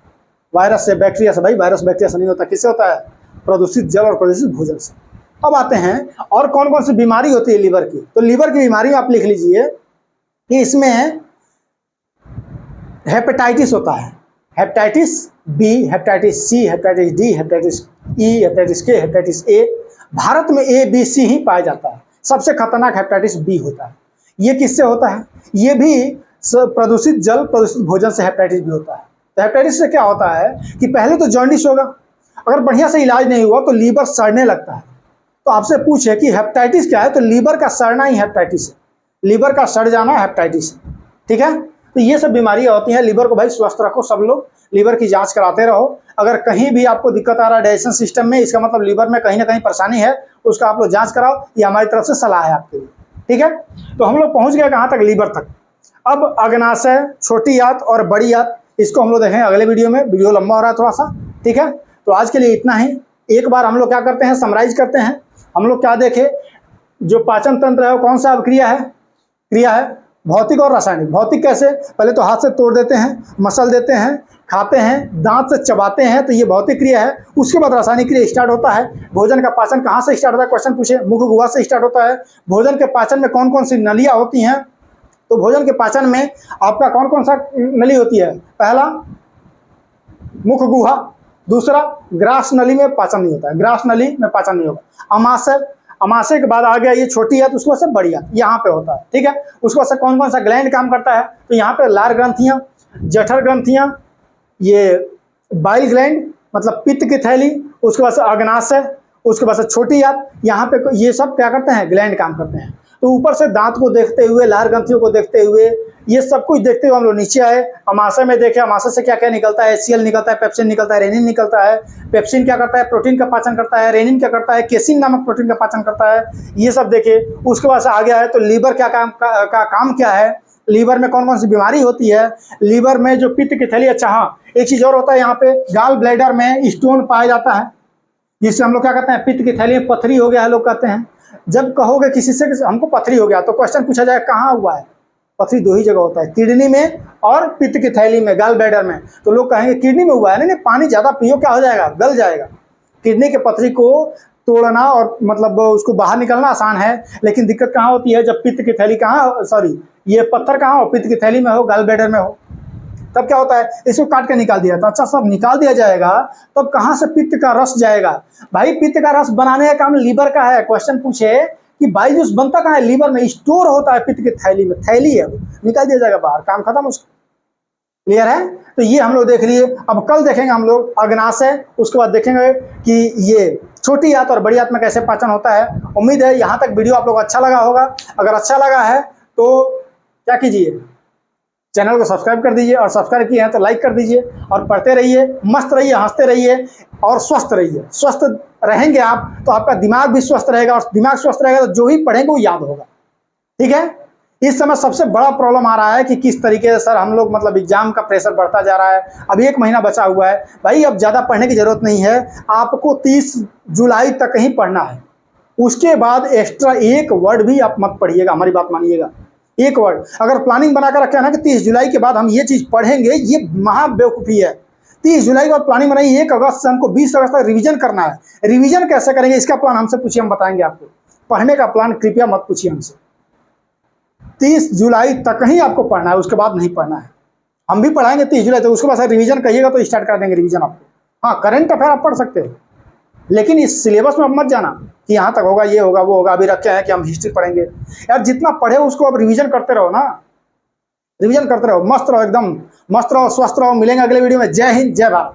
Speaker 1: वायरस से, बैक्टीरिया से। भाई वायरस बैक्टीरिया से नहीं होता। किससे होता है? प्रदूषित जल और प्रदूषित भोजन से। अब आते हैं और कौन कौन सी बीमारी होती है लीवर की। तो लीवर की बीमारी आप लिख लीजिए कि इसमें हेपेटाइटिस होता है, hepatitis B, hepatitis C, hepatitis D, hepatitis E, hepatitis K, hepatitis A. Bharat में ए, बी, सी ही पाया जाता है। सबसे खतरनाक हेपेटाइटिस बी होता है। ये किससे होता है? ये भी प्रदूषित जल, प्रदूषित भोजन से हेपेटाइटिस भी होता है। तो हेपेटाइटिस से क्या होता है कि पहले तो जॉन्डिस होगा, अगर बढ़िया से इलाज नहीं हुआ तो लीवर सड़ने लगता है। तो आपसे पूछे कि हेपेटाइटिस क्या है, तो लीवर का सड़ना ही हेपेटाइटिस है। लीवर का सड़ जाना हेपेटाइटिस है। ठीक है, तो ये सब बीमारियां होती हैं। लीवर को भाई स्वस्थ रखो, सब लोग लीवर की जांच कराते रहो। अगर कहीं भी आपको दिक्कत आ रहा है डाइजेशन सिस्टम में, इसका मतलब लीवर में कहीं ना कहीं परेशानी है, उसका आप लोग जांच कराओ। ये हमारी तरफ से सलाह है आपके लिए। ठीक है, तो हम लोग पहुंच गए कहाँ तक? लीवर तक। अब अग्नाशय, छोटी आंत और बड़ी आंत, इसको हम लोग देखेंगे अगले वीडियो में। वीडियो लंबा हो रहा है थोड़ा सा, ठीक है। तो आज के लिए इतना ही। एक बार हम लोग क्या करते हैं, समराइज करते हैं। हम लोग क्या देखे, जो पाचन तंत्र है वो कौन सा क्रिया है भौतिक और रासायनिक। भौतिक कैसे, पहले तो हाथ से तोड़ देते हैं, मसल देते हैं, खाते हैं, दांत से चबाते हैं, तो ये भौतिक क्रिया है। उसके बाद रासायनिक क्रिया स्टार्ट होता है। भोजन का पाचन कहाँ से स्टार्ट होता है, क्वेश्चन पूछे, मुख गुहा से स्टार्ट होता है। भोजन के पाचन में कौन कौन सी नलियाँ होती हैं, तो भोजन के पाचन में आपका कौन कौन सा नली होती है, पहला मुख गुहा, दूसरा ग्रास नली में पाचन नहीं होता है, ग्रास नली में पाचन नहीं होगा। अमाशय, अमाशय के बाद आ गया ये छोटी आंत, उसको से बड़ी आंत यहाँ पे होता है, ठीक है। उसको से कौन कौन सा ग्लैंड काम करता है, तो यहाँ पे लार ग्रंथियाँ, जठर ग्रंथियाँ, ये बाइल ग्लैंड मतलब पित्त की थैली, उसके बाद से अग्नाशय, उसके बाद से छोटी आंत, यहाँ पे ये सब क्या करते हैं, ग्लैंड काम करते हैं। तो ऊपर से दांत को देखते हुए, लार ग्रंथियों को देखते हुए, ये सब कुछ देखते हुए हम लोग नीचे आए। अमाशय में देखे, अमाशय से क्या क्या निकलता है, HCl निकलता है, पेप्सिन निकलता है, रेनिन निकलता है। पेप्सिन क्या करता है, प्रोटीन का पाचन करता है। रेनिन क्या करता है, केसिन नामक प्रोटीन का पाचन करता है। ये सब देखे। उसके बाद से आगे आए तो लीवर क्या काम क्या है, लीवर में कौन कौन सी बीमारी होती है, लीवर में जो पित्त की थैली। अच्छा हाँ, एक चीज और होता है, यहाँ पे गाल ब्लैडर में स्टोन पाया जाता है, जिससे हम लोग क्या कहते हैं, पित्त की थैली में पथरी हो गया है लोग कहते हैं। जब कहोगे किसी से कि हमको पथरी हो गया, तो क्वेश्चन पूछा जाए कहाँ हुआ है, पथरी दो ही जगह होता है, किडनी में और पित्त की थैली में, गाल ब्लैडर में। तो लोग कहेंगे किडनी में हुआ है, नहीं पानी ज्यादा पियो क्या हो जाएगा, गल जाएगा। किडनी के पथरी को तोड़ना और मतलब उसको बाहर निकलना आसान है, लेकिन दिक्कत कहाँ होती है, जब पित्त की थैली ये पत्थर कहाँ हो, पित्त की थैली में हो, गाल ब्लैडर में हो, तब क्या होता है, इसको काट के निकाल दिया। तो अच्छा सब निकाल दिया जाएगा, तब कहाँ से पित्त का रस जाएगा, भाई पित्त का रस बनाने का काम लीवर का है। क्वेश्चन पूछे कि बाइल जूस बनता कहाँ है, लीवर में स्टोर होता है, पित्त की थैली में, थैली है, निकाल दिया जाएगा बाहर, काम खत्म उसका। क्लियर है। तो ये हम लोग देख लिए। अब कल देखेंगे हम लोग अग्नाशय, उसके बाद देखेंगे कि ये छोटी आंत और बड़ी आंत में कैसे पाचन होता है। उम्मीद है यहाँ तक वीडियो आप लोग अच्छा लगा होगा। अगर अच्छा लगा है तो क्या कीजिए, चैनल को सब्सक्राइब कर दीजिए, और सब्सक्राइब किए हैं तो लाइक कर दीजिए, और पढ़ते रहिए, मस्त रहिए, हंसते रहिए और स्वस्थ रहिए। स्वस्थ रहेंगे आप तो आपका दिमाग भी स्वस्थ रहेगा, और दिमाग स्वस्थ रहेगा तो जो ही पढ़ेंगे वो याद होगा, ठीक है। इस समय सबसे बड़ा प्रॉब्लम आ रहा है कि किस तरीके से सर हम लोग मतलब एग्जाम का प्रेशर बढ़ता जा रहा है। अभी 1 महीना बचा हुआ है भाई, अब ज़्यादा पढ़ने की जरूरत नहीं है, आपको 30 जुलाई तक ही पढ़ना है। उसके बाद एक्स्ट्रा एक वर्ड भी आप मत पढ़िएगा, हमारी बात मानिएगा, एक वर्ड। अगर प्लानिंग बना कर रखे है ना कि 30 जुलाई के बाद हम ये चीज़ पढ़ेंगे, ये महा बेवकूफ़ी है। 30 जुलाई के बाद प्लानिंग बनाई, 1 अगस्त से हमको 20 अगस्त तक रिवीजन करना है। रिवीजन कैसे करेंगे, इसका प्लान हमसे पूछिए, हम बताएंगे आपको। पढ़ने का प्लान कृपया मत पूछिए हमसे। 30 जुलाई तक ही आपको पढ़ना है, उसके बाद नहीं पढ़ना है। हम भी पढ़ाएंगे 30 जुलाई तक, उसके बाद रिवीजन कहिएगा तो स्टार्ट कर देंगे रिवीजन आपको। हाँ, करंट अफेयर आप पढ़ सकते हैं, लेकिन इस सिलेबस में अब मत जाना कि यहाँ तक होगा, ये होगा, वो होगा। अभी रखे हैं कि हम हिस्ट्री पढ़ेंगे, यार जितना पढ़े उसको अब रिवीजन करते रहो ना, रिवीजन करते रहो, मस्त रहो, एकदम मस्त रहो, स्वस्थ रहो। मिलेंगे अगले वीडियो में। जय हिंद, जय भारत।